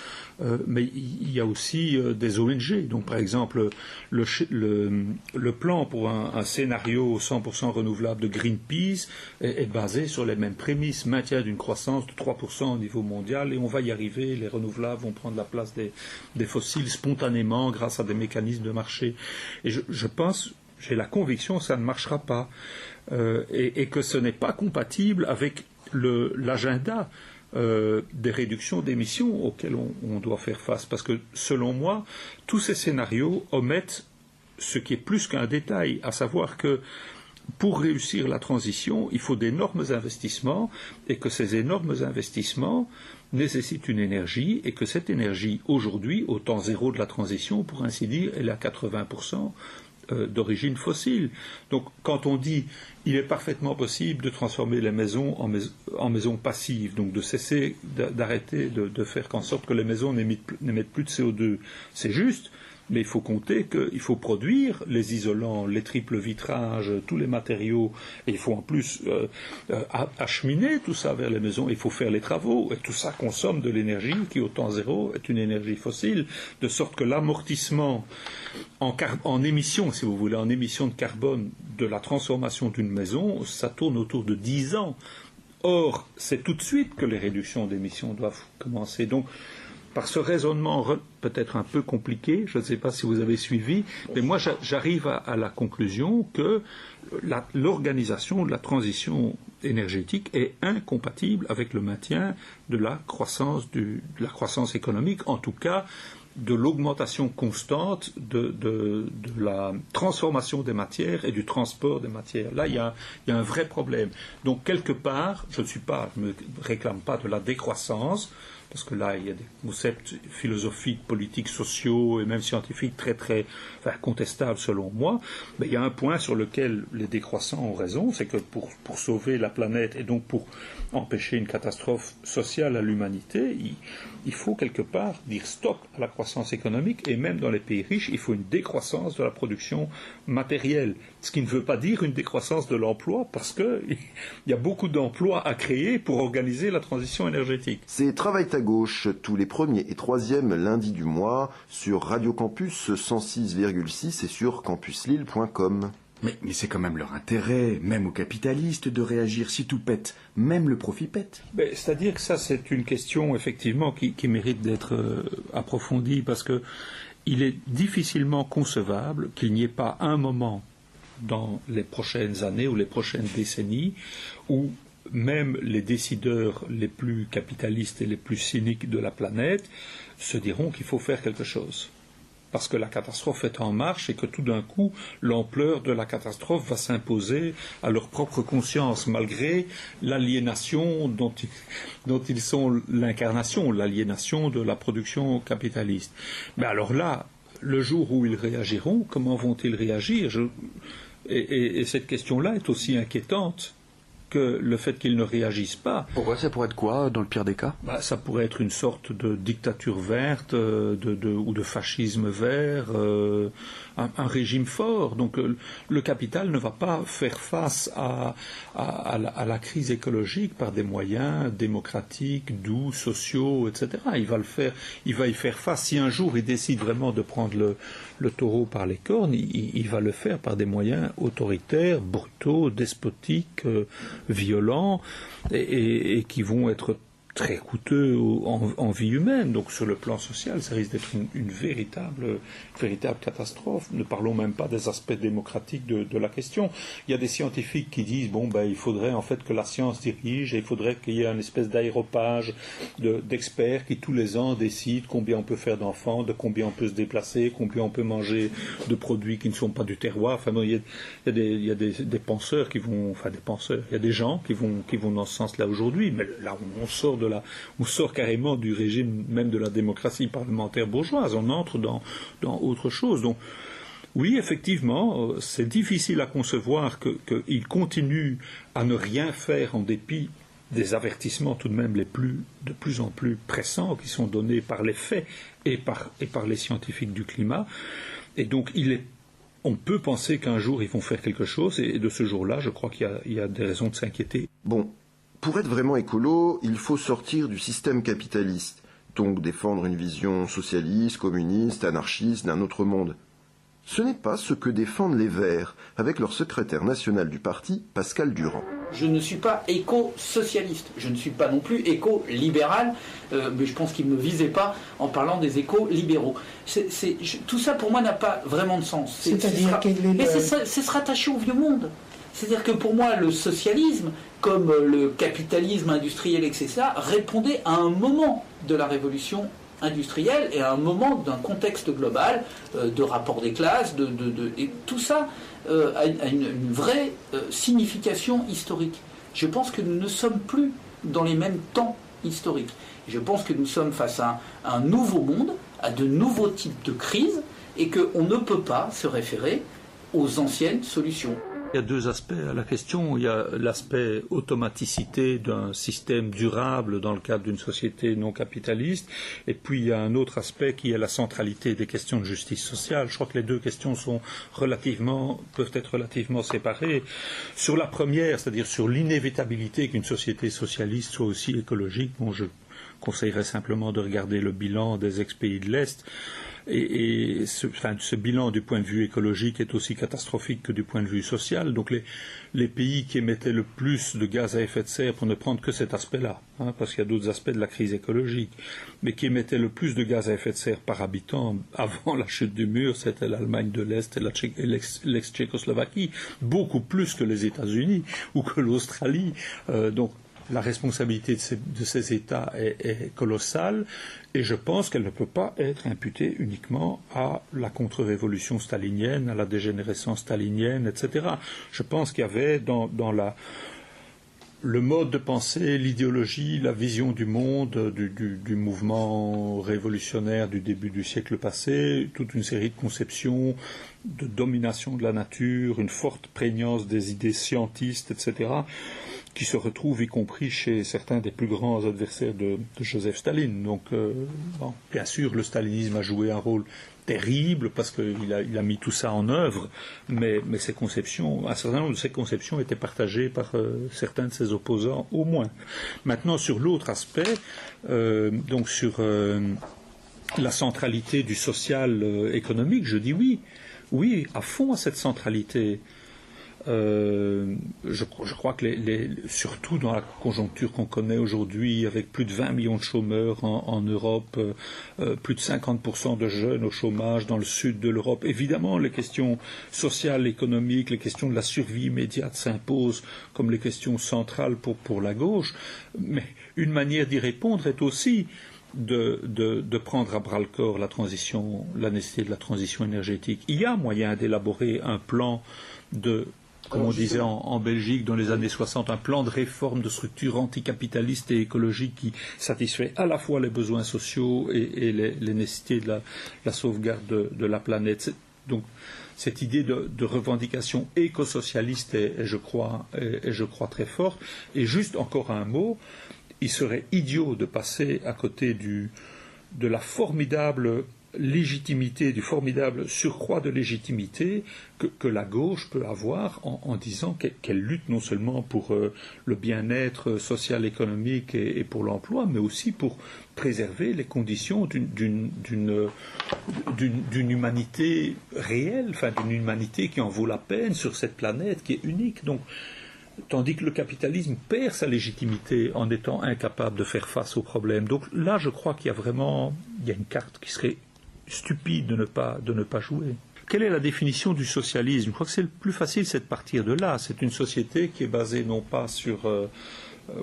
mais il y a aussi des ONG. Donc, par exemple, le plan pour un scénario 100% renouvelable de Greenpeace est basé sur les mêmes prémices, maintien d'une croissance de 3% au niveau mondial, et on va y arriver. Les renouvelables vont prendre la place des fossiles spontanément grâce à des mécanismes de marché. Et je pense, j'ai la conviction que ça ne marchera pas et que ce n'est pas compatible avec l'agenda des réductions d'émissions auxquelles on doit faire face. Parce que, selon moi, tous ces scénarios omettent ce qui est plus qu'un détail, à savoir que pour réussir la transition, il faut d'énormes investissements, et que ces énormes investissements nécessitent une énergie, et que cette énergie, aujourd'hui, au temps zéro de la transition, pour ainsi dire, elle est à 80% d'origine fossile. Donc, quand on dit il est parfaitement possible de transformer les maisons en maisons passives, donc de cesser, d'arrêter de faire en sorte que les maisons n'émettent plus de CO2, c'est juste. Mais il faut compter qu'il faut produire les isolants, les triples vitrages, tous les matériaux, et il faut en plus acheminer tout ça vers les maisons, il faut faire les travaux, et tout ça consomme de l'énergie qui, au temps zéro, est une énergie fossile, de sorte que l'amortissement en émissions, si vous voulez, en émissions de carbone de la transformation d'une maison, ça tourne autour de 10 ans. Or, c'est tout de suite que les réductions d'émissions doivent commencer. Donc, par ce raisonnement peut-être un peu compliqué, je ne sais pas si vous avez suivi, mais moi j'arrive à la conclusion que l'organisation de la transition énergétique est incompatible avec le maintien de la croissance économique, en tout cas de l'augmentation constante de la transformation des matières et du transport des matières. Là, il y a un vrai problème. Donc, quelque part, je ne me réclame pas de la décroissance, parce que là, il y a des concepts philosophiques, politiques, sociaux et même scientifiques très contestables selon moi. Mais il y a un point sur lequel les décroissants ont raison, c'est que pour sauver la planète et donc pour empêcher une catastrophe sociale à l'humanité, il faut quelque part dire stop à la croissance économique, et même dans les pays riches, il faut une décroissance de la production matérielle. Ce qui ne veut pas dire une décroissance de l'emploi, parce qu'il y a beaucoup d'emplois à créer pour organiser la transition énergétique. C'est Travail à gauche, tous les premiers et troisièmes lundis du mois, sur Radio Campus 106,6 et sur campuslille.com. Mais c'est quand même leur intérêt, même aux capitalistes, de réagir si tout pète, même le profit pète. C'est-à-dire que ça, c'est une question, effectivement, qui mérite d'être approfondie, parce que il est difficilement concevable qu'il n'y ait pas un moment dans les prochaines années ou les prochaines décennies où même les décideurs les plus capitalistes et les plus cyniques de la planète se diront qu'il faut faire quelque chose. Parce que la catastrophe est en marche et que tout d'un coup, l'ampleur de la catastrophe va s'imposer à leur propre conscience, malgré l'aliénation dont ils sont l'incarnation, l'aliénation de la production capitaliste. Mais alors là, le jour où ils réagiront, comment vont-ils réagir ? Et cette question-là est aussi inquiétante que le fait qu'ils ne réagissent pas. Pourquoi ? Ça pourrait être quoi, dans le pire des cas ? Ça pourrait être une sorte de dictature verte ou de fascisme vert, un régime fort. Donc le capital ne va pas faire face à la crise écologique par des moyens démocratiques, doux, sociaux, etc. Il va y faire face. Si un jour il décide vraiment de prendre le taureau par les cornes, il va le faire par des moyens autoritaires, brutaux, despotiques, violents, et qui vont être très coûteux en vie humaine. Donc sur le plan social, ça risque d'être une véritable catastrophe. Ne parlons même pas des aspects démocratiques de la question. Il y a des scientifiques qui disent il faudrait en fait que la science dirige, et il faudrait qu'il y ait une espèce d'aéropage d'experts qui tous les ans décident combien on peut faire d'enfants, de combien on peut se déplacer, combien on peut manger de produits qui ne sont pas du terroir. Enfin bon, il y a des penseurs qui vont, enfin des penseurs, il y a des gens qui vont dans ce sens-là aujourd'hui, mais là on sort carrément du régime même de la démocratie parlementaire bourgeoise, on entre dans autre chose. Donc oui, effectivement, c'est difficile à concevoir qu'il continue à ne rien faire en dépit des avertissements tout de même de plus en plus pressants qui sont donnés par les faits et par les scientifiques du climat. Et donc on peut penser qu'un jour ils vont faire quelque chose, et de ce jour-là, je crois qu'il y a des raisons de s'inquiéter. Bon. Pour être vraiment écolo, il faut sortir du système capitaliste, donc défendre une vision socialiste, communiste, anarchiste d'un autre monde. Ce n'est pas ce que défendent les Verts, avec leur secrétaire national du parti, Pascal Durand. Je ne suis pas éco-socialiste, je ne suis pas non plus éco-libéral, mais je pense qu'il ne me visait pas en parlant des éco-libéraux. Tout ça pour moi n'a pas vraiment de sens. C'est se rattacher au vieux monde. C'est-à-dire que pour moi, le socialisme, comme le capitalisme industriel, etc., répondait à un moment de la révolution industrielle et à un moment d'un contexte global de rapport des classes, et tout ça a une vraie signification historique. Je pense que nous ne sommes plus dans les mêmes temps historiques. Je pense que nous sommes face à un nouveau monde, à de nouveaux types de crises, et qu'on ne peut pas se référer aux anciennes solutions. Il y a deux aspects à la question. Il y a l'aspect automaticité d'un système durable dans le cadre d'une société non capitaliste, et puis il y a un autre aspect qui est la centralité des questions de justice sociale. Je crois que les deux questions peuvent être relativement séparées. Sur la première, c'est-à-dire sur l'inévitabilité qu'une société socialiste soit aussi écologique, je conseillerais simplement de regarder le bilan des ex-pays de l'Est. Et ce bilan du point de vue écologique est aussi catastrophique que du point de vue social. Donc les pays qui émettaient le plus de gaz à effet de serre, pour ne prendre que cet aspect-là, parce qu'il y a d'autres aspects de la crise écologique, mais qui émettaient le plus de gaz à effet de serre par habitant avant la chute du mur, c'était l'Allemagne de l'Est et l'ex-Tchécoslovaquie, beaucoup plus que les États-Unis ou que l'Australie. Donc la responsabilité de ces États est colossale, et je pense qu'elle ne peut pas être imputée uniquement à la contre-révolution stalinienne, à la dégénérescence stalinienne, etc. Je pense qu'il y avait dans le mode de pensée, l'idéologie, la vision du monde, du mouvement révolutionnaire du début du siècle passé, toute une série de conceptions de domination de la nature, une forte prégnance des idées scientistes, etc., qui se retrouvent y compris chez certains des plus grands adversaires de Joseph Staline. Donc, bien sûr, le stalinisme a joué un rôle terrible parce qu'il a mis tout ça en œuvre, mais un certain nombre de ces conceptions étaient partagées par certains de ses opposants au moins. Maintenant, sur l'autre aspect, donc sur la centralité du social économique, je dis oui, à fond à cette centralité. Je crois que surtout dans la conjoncture qu'on connaît aujourd'hui, avec plus de 20 millions de chômeurs en Europe, plus de 50% de jeunes au chômage dans le sud de l'Europe, évidemment les questions sociales, économiques, les questions de la survie immédiate s'imposent comme les questions centrales pour la gauche, mais une manière d'y répondre est aussi de prendre à bras-le-corps la nécessité de la transition énergétique. Il y a moyen d'élaborer un plan comme on disait en Belgique dans les années 60, un plan de réforme de structure anticapitalistes et écologique qui satisfait à la fois les besoins sociaux et les nécessités de la sauvegarde de la planète. Donc cette idée de revendication éco-socialiste est, je crois, très forte. Et juste encore un mot, il serait idiot de passer à côté de la formidable légitimité, du formidable surcroît de légitimité que la gauche peut avoir en disant qu'elle lutte non seulement pour le bien-être social, économique et pour l'emploi, mais aussi pour préserver les conditions d'une humanité réelle, enfin d'une humanité qui en vaut la peine sur cette planète qui est unique. Donc, tandis que le capitalisme perd sa légitimité en étant incapable de faire face aux problèmes. Donc là, je crois qu'il y a une carte qui serait stupide de ne pas jouer. Quelle est la définition du socialisme? Je crois que c'est le plus facile, c'est de partir de là. C'est une société qui est basée non pas sur...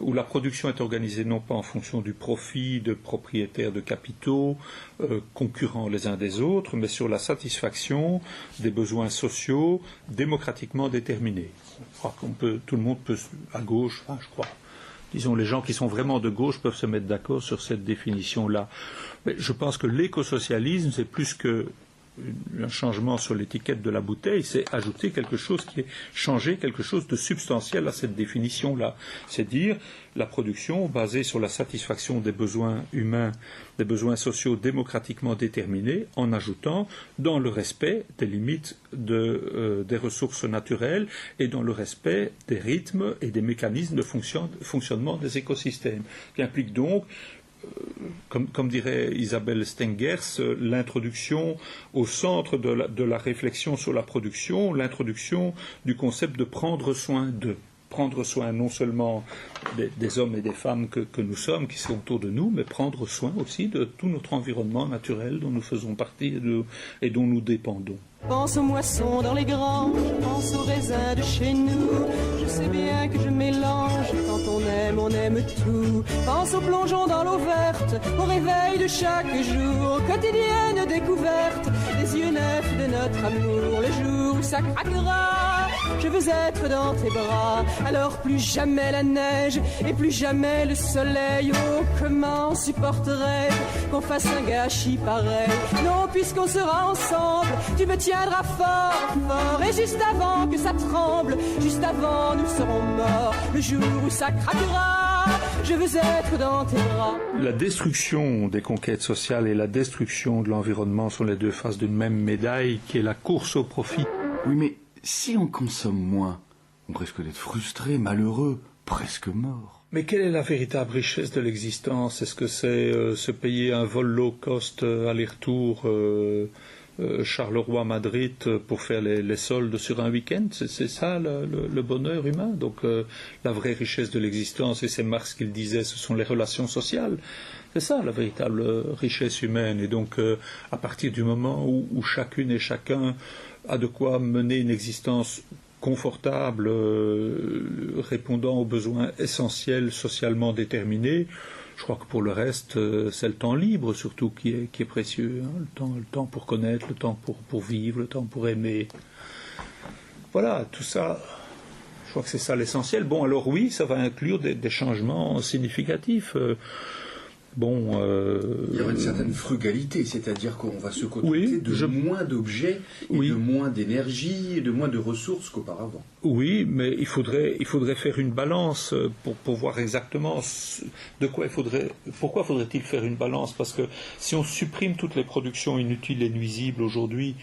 où la production est organisée non pas en fonction du profit de propriétaires de capitaux, concurrents les uns des autres, mais sur la satisfaction des besoins sociaux démocratiquement déterminés. Je crois tout le monde peut, à gauche, je crois, disons les gens qui sont vraiment de gauche peuvent se mettre d'accord sur cette définition-là. Mais je pense que l'écosocialisme, c'est plus que un changement sur l'étiquette de la bouteille, c'est ajouter quelque chose qui est changer quelque chose de substantiel à cette définition-là. C'est dire la production basée sur la satisfaction des besoins humains, des besoins sociaux démocratiquement déterminés, en ajoutant dans le respect des limites des ressources naturelles et dans le respect des rythmes et des mécanismes de fonctionnement des écosystèmes, qui implique donc comme dirait Isabelle Stengers, l'introduction au centre de la réflexion sur la production, l'introduction du concept de prendre soin d'eux. Prendre soin non seulement des hommes et des femmes que nous sommes, qui sont autour de nous, mais prendre soin aussi de tout notre environnement naturel dont nous faisons partie et dont nous dépendons. Pense aux moissons dans les granges, pense aux raisins de chez nous. Je sais bien que je mélange, quand on aime tout. Pense aux plongeons dans l'eau verte, au réveil de chaque jour, quotidienne découverte, des yeux neufs de notre amour. Le jour où ça craquera, je veux être dans tes bras. Alors plus jamais la neige et plus jamais le soleil. Oh, comment supporterais-je qu'on fasse un gâchis pareil? Non, puisqu'on sera ensemble, tu me tiendras fort, fort. Et juste avant que ça tremble, juste avant nous serons morts. Le jour où ça craquera, je veux être dans tes bras. La destruction des conquêtes sociales et la destruction de l'environnement sont les deux faces d'une même médaille qui est la course au profit. Oui, mais si on consomme moins, on risque d'être frustré, malheureux, presque mort. Mais quelle est la véritable richesse de l'existence? Est-ce que c'est se payer un vol low cost aller-retour Charleroi-Madrid pour faire les soldes sur un week-end? C'est ça le bonheur humain. Donc la vraie richesse de l'existence, et c'est Marx qui le disait, ce sont les relations sociales. C'est ça la véritable richesse humaine. Et donc à partir du moment où chacune et chacun a de quoi mener une existence confortable, répondant aux besoins essentiels socialement déterminés, je crois que pour le reste, c'est le temps libre surtout qui est précieux. Hein, le temps pour connaître, le temps pour vivre, le temps pour aimer. Voilà, tout ça, je crois que c'est ça l'essentiel. Bon, alors oui, ça va inclure des changements significatifs. Il y aura une certaine frugalité, c'est-à-dire qu'on va se contenter de moins d'objets et de moins d'énergie et de moins de ressources qu'auparavant. Oui, mais il faudrait faire une balance pour voir exactement pourquoi faudrait-il faire une balance? Parce que si on supprime toutes les productions inutiles et nuisibles aujourd'hui,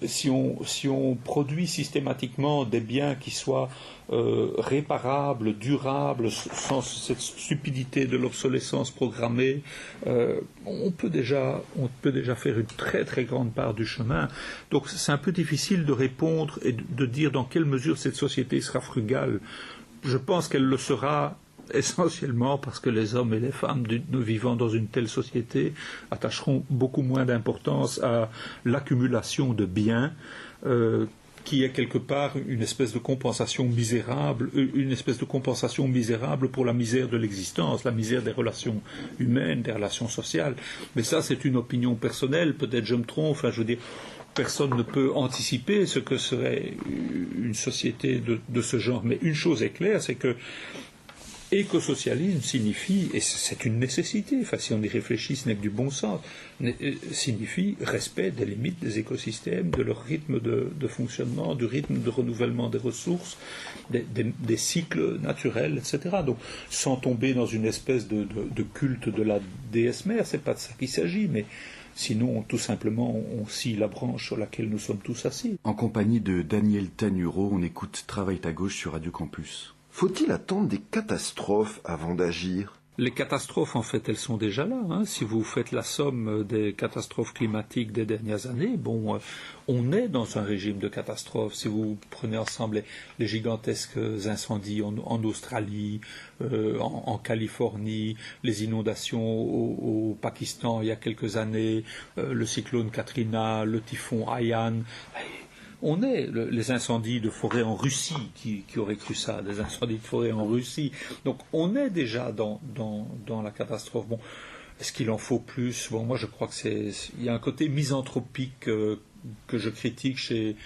si on produit systématiquement des biens qui soient réparables, durables, sans cette stupidité de l'obsolescence programmée, on peut déjà faire une très très grande part du chemin. Donc c'est un peu difficile de répondre et de dire dans quelle mesure cette société sera frugale. Je pense qu'elle le sera essentiellement parce que les hommes et les femmes vivant dans une telle société attacheront beaucoup moins d'importance à l'accumulation de biens qui est quelque part une espèce de compensation misérable pour la misère de l'existence, la misère des relations humaines, des relations sociales. Mais ça, c'est une opinion personnelle, peut-être je me trompe, enfin je veux dire, personne ne peut anticiper ce que serait une société de ce genre. Mais une chose est claire, c'est que écosocialisme signifie, et c'est une nécessité, enfin si on y réfléchit, ce n'est que du bon sens, signifie respect des limites des écosystèmes, de leur rythme de fonctionnement, du rythme de renouvellement des ressources, des cycles naturels, etc. Donc sans tomber dans une espèce de culte de la déesse mère, c'est pas de ça qu'il s'agit, mais Sinon, tout simplement, on scie la branche sur laquelle nous sommes tous assis. En compagnie de Daniel Tanuro, on écoute Travaille ta gauche sur Radio Campus. Faut-il attendre des catastrophes avant d'agir ? Les catastrophes, en fait, elles sont déjà là. Si vous faites la somme des catastrophes climatiques des dernières années, on est dans un régime de catastrophe. Si vous prenez ensemble les gigantesques incendies en Australie, en Californie, les inondations au Pakistan il y a quelques années, le cyclone Katrina, le typhon Haiyan. On est les incendies de forêt en Russie, qui aurait cru ça, des incendies de forêt en Russie. Donc on est déjà dans la catastrophe. Bon, est-ce qu'il en faut plus ? Bon, moi je crois il y a un côté misanthropique que je critique chez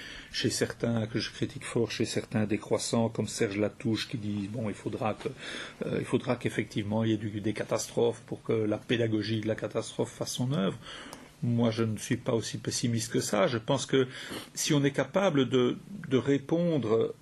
certains, que je critique fort chez certains décroissants comme Serge Latouche qui dit il faudra qu'effectivement il y ait des catastrophes pour que la pédagogie de la catastrophe fasse son œuvre. Moi, je ne suis pas aussi pessimiste que ça. Je pense que si on est capable de répondre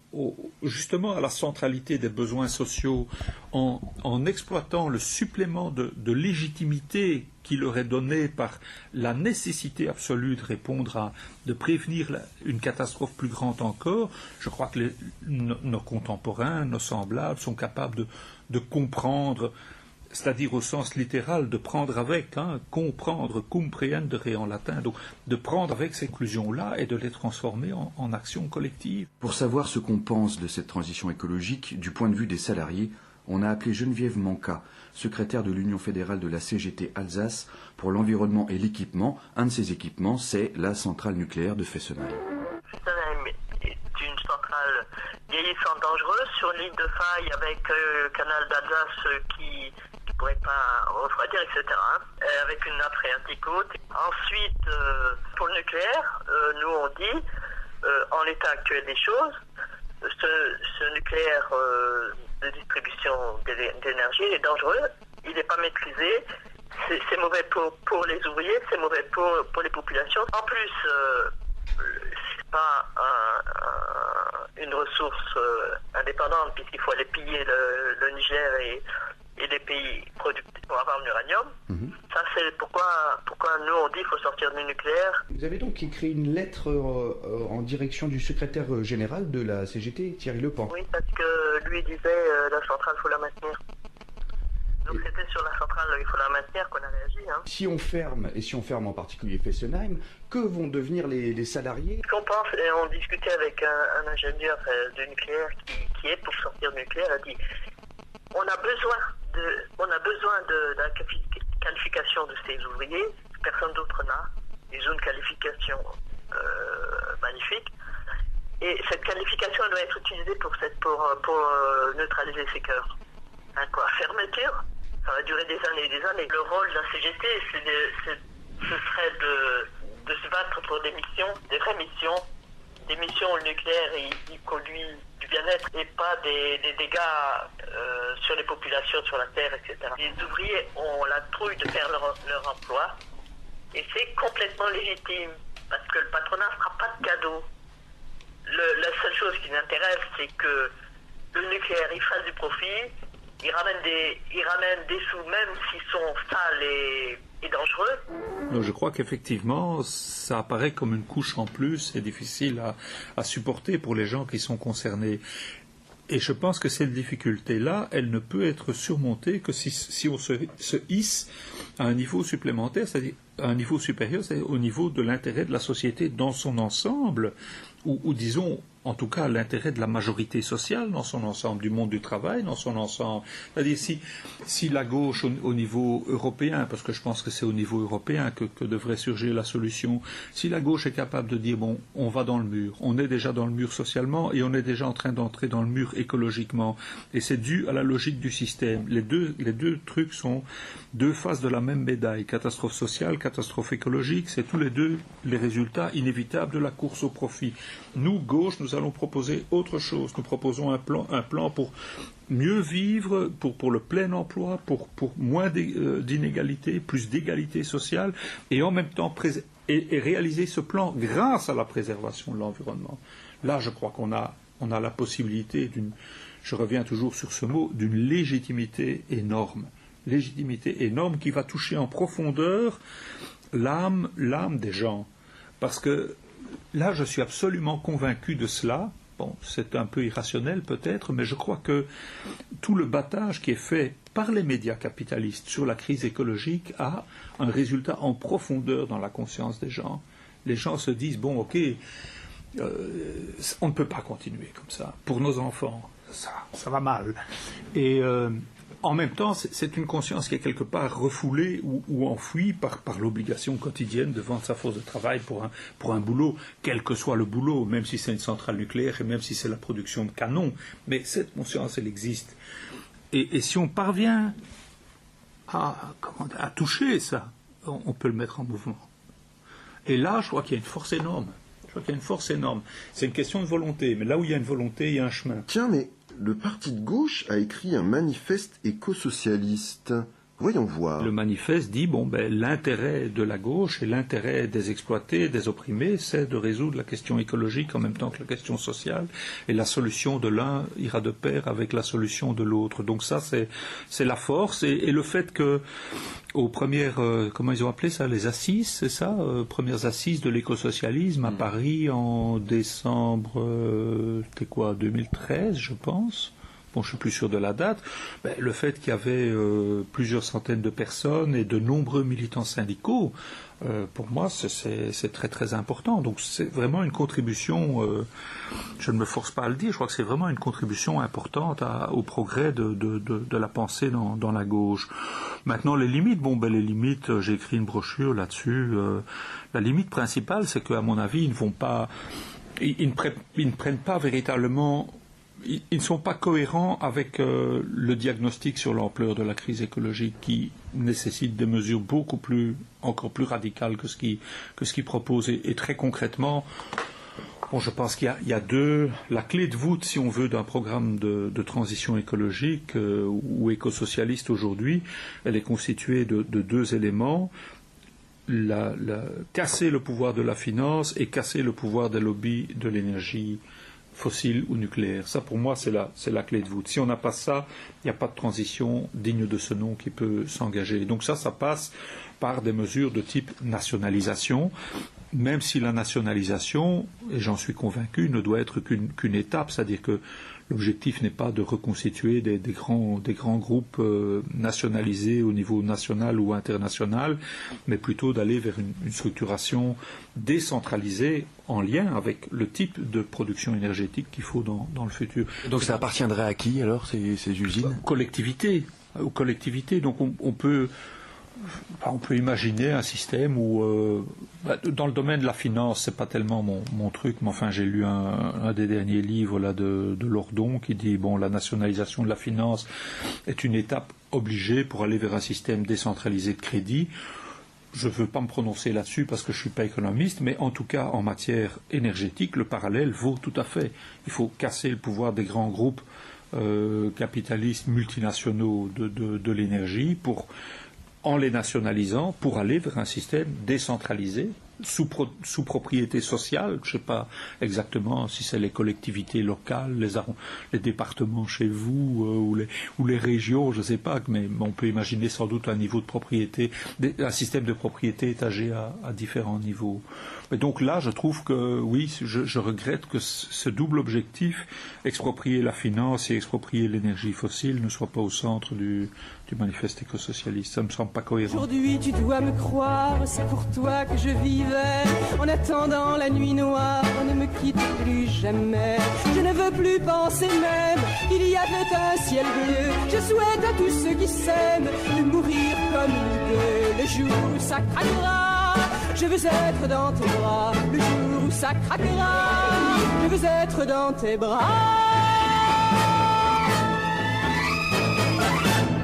justement à la centralité des besoins sociaux en exploitant le supplément de légitimité qui leur est donné par la nécessité absolue de répondre de prévenir une catastrophe plus grande encore, je crois que nos contemporains, nos semblables sont capables de comprendre, c'est-à-dire au sens littéral de prendre avec, comprendre, comprendere en latin, donc de prendre avec ces conclusions-là et de les transformer en actions collectives. Pour savoir ce qu'on pense de cette transition écologique du point de vue des salariés, on a appelé Geneviève Manca, secrétaire de l'Union fédérale de la CGT Alsace pour l'environnement et l'équipement. Un de ces équipements, c'est la centrale nucléaire de Fessenheim. Fessenheim est une centrale vieillissante dangereuse sur l'île de Faye avec le canal d'Alsace qui pourrait pas refroidir, etc. Avec une nappe phréatique haute. Ensuite, pour le nucléaire, nous on dit, en l'état actuel des choses, ce nucléaire de distribution d'énergie est dangereux, il n'est pas maîtrisé, c'est mauvais pour les ouvriers, c'est mauvais pour les populations. En plus, c'est pas une ressource indépendante puisqu'il faut aller piller le Niger et les pays producteurs pour avoir de l'uranium. Ça, c'est pourquoi nous, on dit qu'il faut sortir du nucléaire. Vous avez donc écrit une lettre en direction du secrétaire général de la CGT, Thierry Lepant. Oui, parce que lui disait la centrale, il faut la maintenir. Donc c'était sur la centrale, il faut la maintenir qu'on a réagi. Si on ferme, et si on ferme en particulier Fessenheim, que vont devenir les salariés ? Ce qu'on pense, et on discutait avec un ingénieur du nucléaire qui est pour sortir du nucléaire, a dit on a besoin de la qualification de ces ouvriers, personne d'autre n'a. Ils ont une qualification magnifique. Et cette qualification elle doit être utilisée pour neutraliser ces cœurs. Fermeture, ça va durer des années et des années. Le rôle de la CGT, ce serait de se battre pour des missions, des vraies missions, des missions où le nucléaire il produit du bien-être et pas des dégâts sur les populations, sur la terre, etc. Les ouvriers ont la trouille de faire leur emploi et c'est complètement légitime parce que le patronat ne fera pas de cadeau. La seule chose qui l'intéresse, c'est que le nucléaire il fasse du profit, il ramène des sous même s'ils sont sales et dangereux. Donc je crois qu'effectivement, ça apparaît comme une couche en plus et difficile à supporter pour les gens qui sont concernés. Et je pense que cette difficulté-là, elle ne peut être surmontée que si on se hisse à un niveau supplémentaire, c'est-à-dire à un niveau supérieur, c'est-à-dire au niveau de l'intérêt de la société dans son ensemble, ou disons, en tout cas, l'intérêt de la majorité sociale dans son ensemble, du monde du travail dans son ensemble. C'est-à-dire si la gauche au niveau européen, parce que je pense que c'est au niveau européen que devrait surgir la solution, si la gauche est capable de dire, bon, on va dans le mur, on est déjà dans le mur socialement et on est déjà en train d'entrer dans le mur écologiquement, et c'est dû à la logique du système. Les deux trucs sont deux faces de la même médaille, catastrophe sociale, catastrophe écologique, c'est tous les deux les résultats inévitables de la course au profit. Nous, gauche, nous allons proposer autre chose. Nous proposons un plan pour mieux vivre, pour le plein emploi, pour moins d'inégalités, plus d'égalité sociale, et en même temps et réaliser ce plan grâce à la préservation de l'environnement. Là, je crois qu'on a la possibilité je reviens toujours sur ce mot, d'une légitimité énorme. Légitimité énorme qui va toucher en profondeur l'âme des gens. Parce que là, je suis absolument convaincu de cela. Bon, c'est un peu irrationnel peut-être, mais je crois que tout le battage qui est fait par les médias capitalistes sur la crise écologique a un résultat en profondeur dans la conscience des gens. Les gens se disent, bon, ok, on ne peut pas continuer comme ça. Pour nos enfants, ça va mal. Et en même temps, c'est une conscience qui est quelque part refoulée ou enfouie par l'obligation quotidienne de vendre sa force de travail pour un boulot, quel que soit le boulot, même si c'est une centrale nucléaire et même si c'est la production de canons. Mais cette conscience, elle existe. Et si on parvient à toucher ça, on peut le mettre en mouvement. Et là, je crois qu'il y a une force énorme. C'est une question de volonté, mais là où il y a une volonté, il y a un chemin. Tiens, mais le parti de gauche a écrit un manifeste éco-socialiste. Voyons voir. Le manifeste dit, l'intérêt de la gauche et l'intérêt des exploités, des opprimés, c'est de résoudre la question écologique en même temps que la question sociale, et la solution de l'un ira de pair avec la solution de l'autre. Donc ça, c'est la force, et le fait que aux premières, comment ils ont appelé ça, les assises, c'est ça, premières assises de l'écosocialisme à Paris en décembre, c'était quoi, 2013, je pense. Bon, je suis plus sûr de la date. Le fait qu'il y avait plusieurs centaines de personnes et de nombreux militants syndicaux, pour moi, c'est très très important. Donc c'est vraiment une contribution, je ne me force pas à le dire, je crois que c'est vraiment une contribution importante au progrès de la pensée dans la gauche. Maintenant, les limites, les limites, j'ai écrit une brochure là-dessus. La limite principale, c'est qu'à mon avis, ils ne prennent pas véritablement... Ils ne sont pas cohérents avec le diagnostic sur l'ampleur de la crise écologique qui nécessite des mesures encore plus radicales que ce qu'ils proposent. Et très concrètement, je pense qu'il y a la clé de voûte, si on veut, d'un programme de transition écologique ou écosocialiste aujourd'hui, elle est constituée de deux éléments. Casser le pouvoir de la finance et casser le pouvoir des lobbies de l'énergie fossile ou nucléaire. Ça, pour moi, c'est la clé de voûte. Si on n'a pas ça, il n'y a pas de transition digne de ce nom qui peut s'engager. Donc ça passe par des mesures de type nationalisation, même si la nationalisation, et j'en suis convaincu, ne doit être qu'une étape, c'est-à-dire que l'objectif n'est pas de reconstituer des grands groupes nationalisés au niveau national ou international, mais plutôt d'aller vers une structuration décentralisée en lien avec le type de production énergétique qu'il faut dans le futur. Donc ça appartiendrait à qui alors, ces usines ? Aux collectivités. Donc on peut imaginer un système où, dans le domaine de la finance, c'est pas tellement mon truc, mais enfin j'ai lu un des derniers livres là de Lordon qui dit la nationalisation de la finance est une étape obligée pour aller vers un système décentralisé de crédit. Je ne veux pas me prononcer là-dessus parce que je ne suis pas économiste, mais en tout cas en matière énergétique, le parallèle vaut tout à fait. Il faut casser le pouvoir des grands groupes capitalistes multinationaux de l'énergie en les nationalisant pour aller vers un système décentralisé, sous propriété sociale. Je ne sais pas exactement si c'est les collectivités locales, les départements chez vous ou les régions, je ne sais pas, mais on peut imaginer sans doute un niveau de propriété, un système de propriété étagé à différents niveaux. Et donc là, je trouve que, oui, je regrette que ce double objectif, exproprier la finance et exproprier l'énergie fossile, ne soit pas au centre du manifeste écosocialiste. Ça me semble pas cohérent. Aujourd'hui, tu dois me croire, c'est pour toi que je vivais. En attendant la nuit noire, ne me quitte plus jamais. Je ne veux plus penser même qu'il y avait un ciel bleu. Je souhaite à tous ceux qui s'aiment de mourir comme nous deux. Le jour où ça craquera, je veux être dans tes bras. Le jour où ça craquera, je veux être dans tes bras.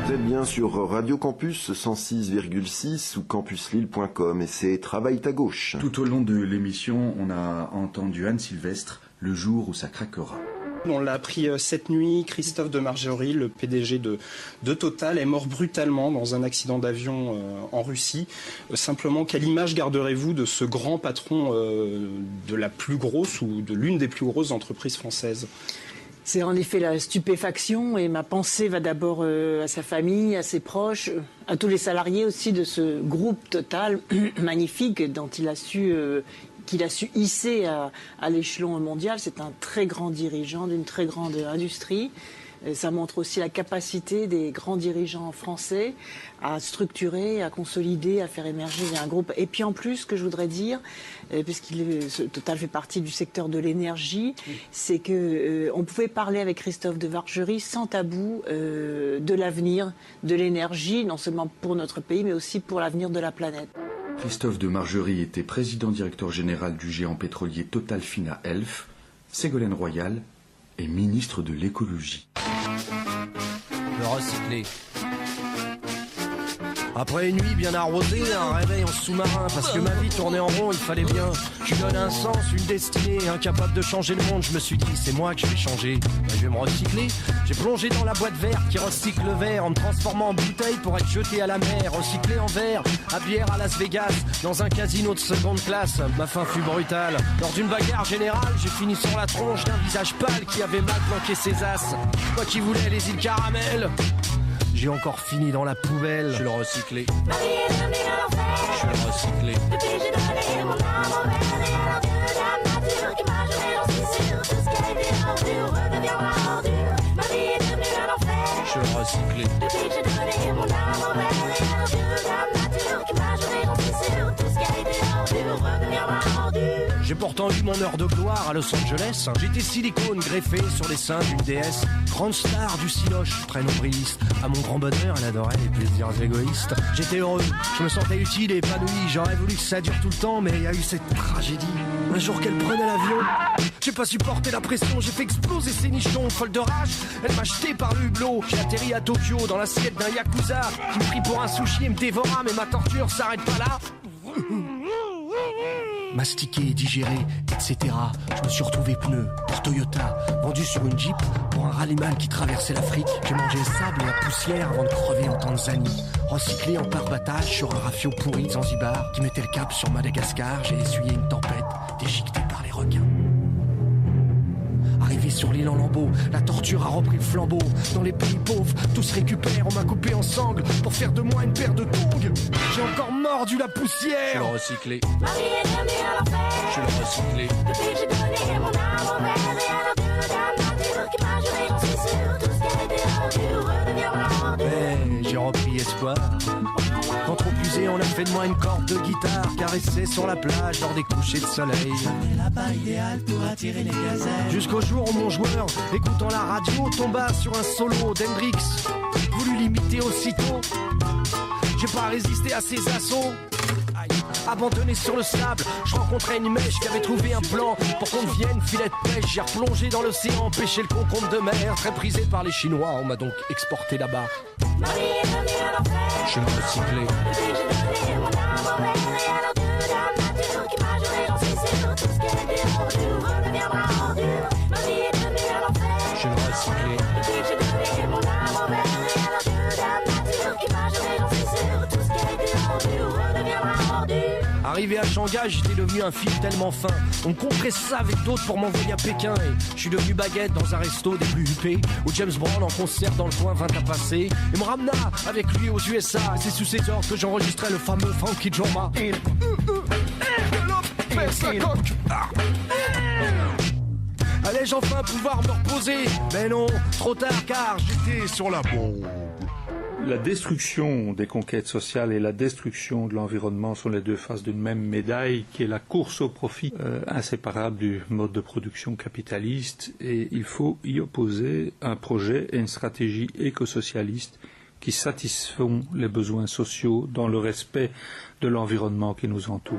Vous êtes bien sur Radio Campus 106,6 ou campuslille.com et c'est Travaille ta gauche. Tout au long de l'émission, on a entendu Anne Sylvestre, Le jour où ça craquera. On l'a appris cette nuit, Christophe de Margerie, le PDG de Total, est mort brutalement dans un accident d'avion en Russie. Simplement, quelle image garderez-vous de ce grand patron de la plus grosse ou de l'une des plus grosses entreprises françaises ? C'est en effet la stupéfaction et ma pensée va d'abord à sa famille, à ses proches, à tous les salariés aussi de ce groupe Total magnifique dont qu'il a su hisser à l'échelon mondial. C'est un très grand dirigeant d'une très grande industrie. Et ça montre aussi la capacité des grands dirigeants français à structurer, à consolider, à faire émerger un groupe. Et puis en plus, ce que je voudrais dire, puisqu'il Total fait partie du secteur de l'énergie, c'est que on pouvait parler avec Christophe de Margerie sans tabou de l'avenir de l'énergie, non seulement pour notre pays, mais aussi pour l'avenir de la planète. Christophe de Margerie était président-directeur général du géant pétrolier Total Fina Elf. Ségolène Royal est ministre de l'écologie. Le recycler. Après une nuit bien arrosée, un réveil en sous-marin, parce que ma vie tournait en rond, il fallait bien que je donne un sens, une destinée, incapable de changer le monde. Je me suis dit, c'est moi que je vais changer, je vais me recycler. J'ai plongé dans la boîte verte qui recycle le verre en me transformant en bouteille pour être jeté à la mer, recyclé en verre, à bière à Las Vegas, dans un casino de seconde classe. Ma fin fut brutale. Lors d'une bagarre générale, j'ai fini sur la tronche d'un visage pâle qui avait mal planqué ses as. Moi qui voulais les îles Caramel, j'ai encore fini dans la poubelle. Je le recyclé. Je le recyclé. Je le recyclé. J'ai pourtant eu mon heure de gloire à Los Angeles. J'étais silicone greffé sur les seins d'une déesse. Grande star du cinoche, très nombriliste. À mon grand bonheur, elle adorait les plaisirs égoïstes. J'étais heureux, je me sentais utile et épanoui. J'aurais voulu que ça dure tout le temps, mais il y a eu cette tragédie. Un jour qu'elle prenait l'avion, j'ai pas supporté la pression. J'ai fait exploser ses nichons, folle de rage. Elle m'a jeté par le hublot. J'ai atterri à Tokyo dans l'assiette d'un yakuza qui me prit pour un sushi et me dévora. Mais ma torture s'arrête pas là. Mastiqué, digéré, etc. Je me suis retrouvé pneu pour Toyota, vendu sur une Jeep pour un rallyman qui traversait l'Afrique. J'ai mangé le sable et la poussière avant de crever en Tanzanie. Recyclé en pare-battage sur un rafio pourri de Zanzibar qui mettait le cap sur Madagascar. J'ai essuyé une tempête déchiquetée par les requins. Arrivé sur l'île en lambeaux, la torture a repris le flambeau. Dans les pays pauvres, tout se récupère. On m'a coupé en sangles pour faire de moi une paire de tongs. J'ai encore mordu la poussière. Je le recyclé. Je le recyclé. Depuis que j'ai donné mon âme au verre et à la de la nature qui m'a juré, j'en suis sûr, tout ce qui a été rendu redeviendra rendu. Mais j'ai repris espoir. Quand trop usé, on a fait de moi une corde de guitare caressée sur la plage lors des couchers de soleil. J'avais la balle idéale pour attirer les gazelles. Jusqu'au jour où mon joueur, écoutant la radio, tomba sur un solo d'Hendrix. Voulu l'imiter aussitôt. J'ai pas résisté à ses assauts. Abandonné sur le sable, je rencontrais une mèche qui avait trouvé un plan pour qu'on devienne filet de pêche. J'ai replongé dans l'océan, pêché le concombre de mer. Très prisé par les Chinois, on m'a donc exporté là-bas. Je me recyclais. Je me recyclais. Arrivé à Shanghai, j'étais devenu un fil tellement fin. On me compressait avec d'autres pour m'envoyer à Pékin. Et je suis devenu baguette dans un resto des plus huppés, où James Brown en concert dans le coin vint à passer et me ramena avec lui aux USA. C'est sous ses ordres que j'enregistrais le fameux Frankie Joma. Allais-je enfin pouvoir me reposer? Mais non, trop tard car j'étais sur la bombe. La destruction des conquêtes sociales et la destruction de l'environnement sont les deux faces d'une même médaille qui est la course au profit inséparable du mode de production capitaliste, et il faut y opposer un projet et une stratégie écosocialiste qui satisfont les besoins sociaux dans le respect de l'environnement qui nous entoure.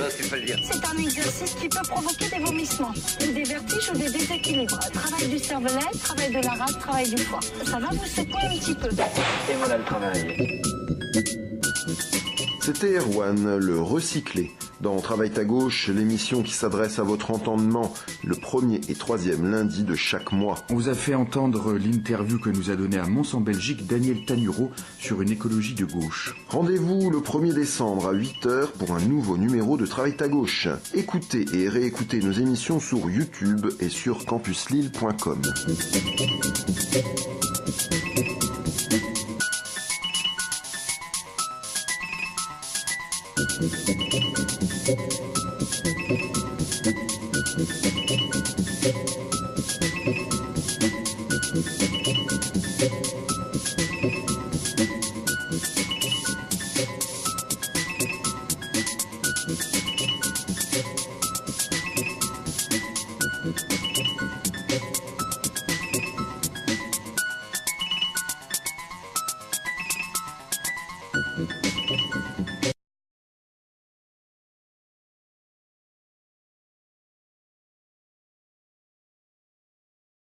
C'est un exercice qui peut provoquer des vomissements, des vertiges ou des déséquilibres. Travail du cervelet, travail de la rate, travail du foie. Ça va vous secouer un petit peu. Et voilà le travail. C'était Erwan, le recyclé, dans Travail ta gauche, l'émission qui s'adresse à votre entendement le 1er et 3e lundi de chaque mois. On vous a fait entendre l'interview que nous a donnée à Mons en Belgique Daniel Tanuro sur une écologie de gauche. Rendez-vous le 1er décembre à 8h pour un nouveau numéro de Travail ta gauche. Écoutez et réécoutez nos émissions sur YouTube et sur campuslille.com.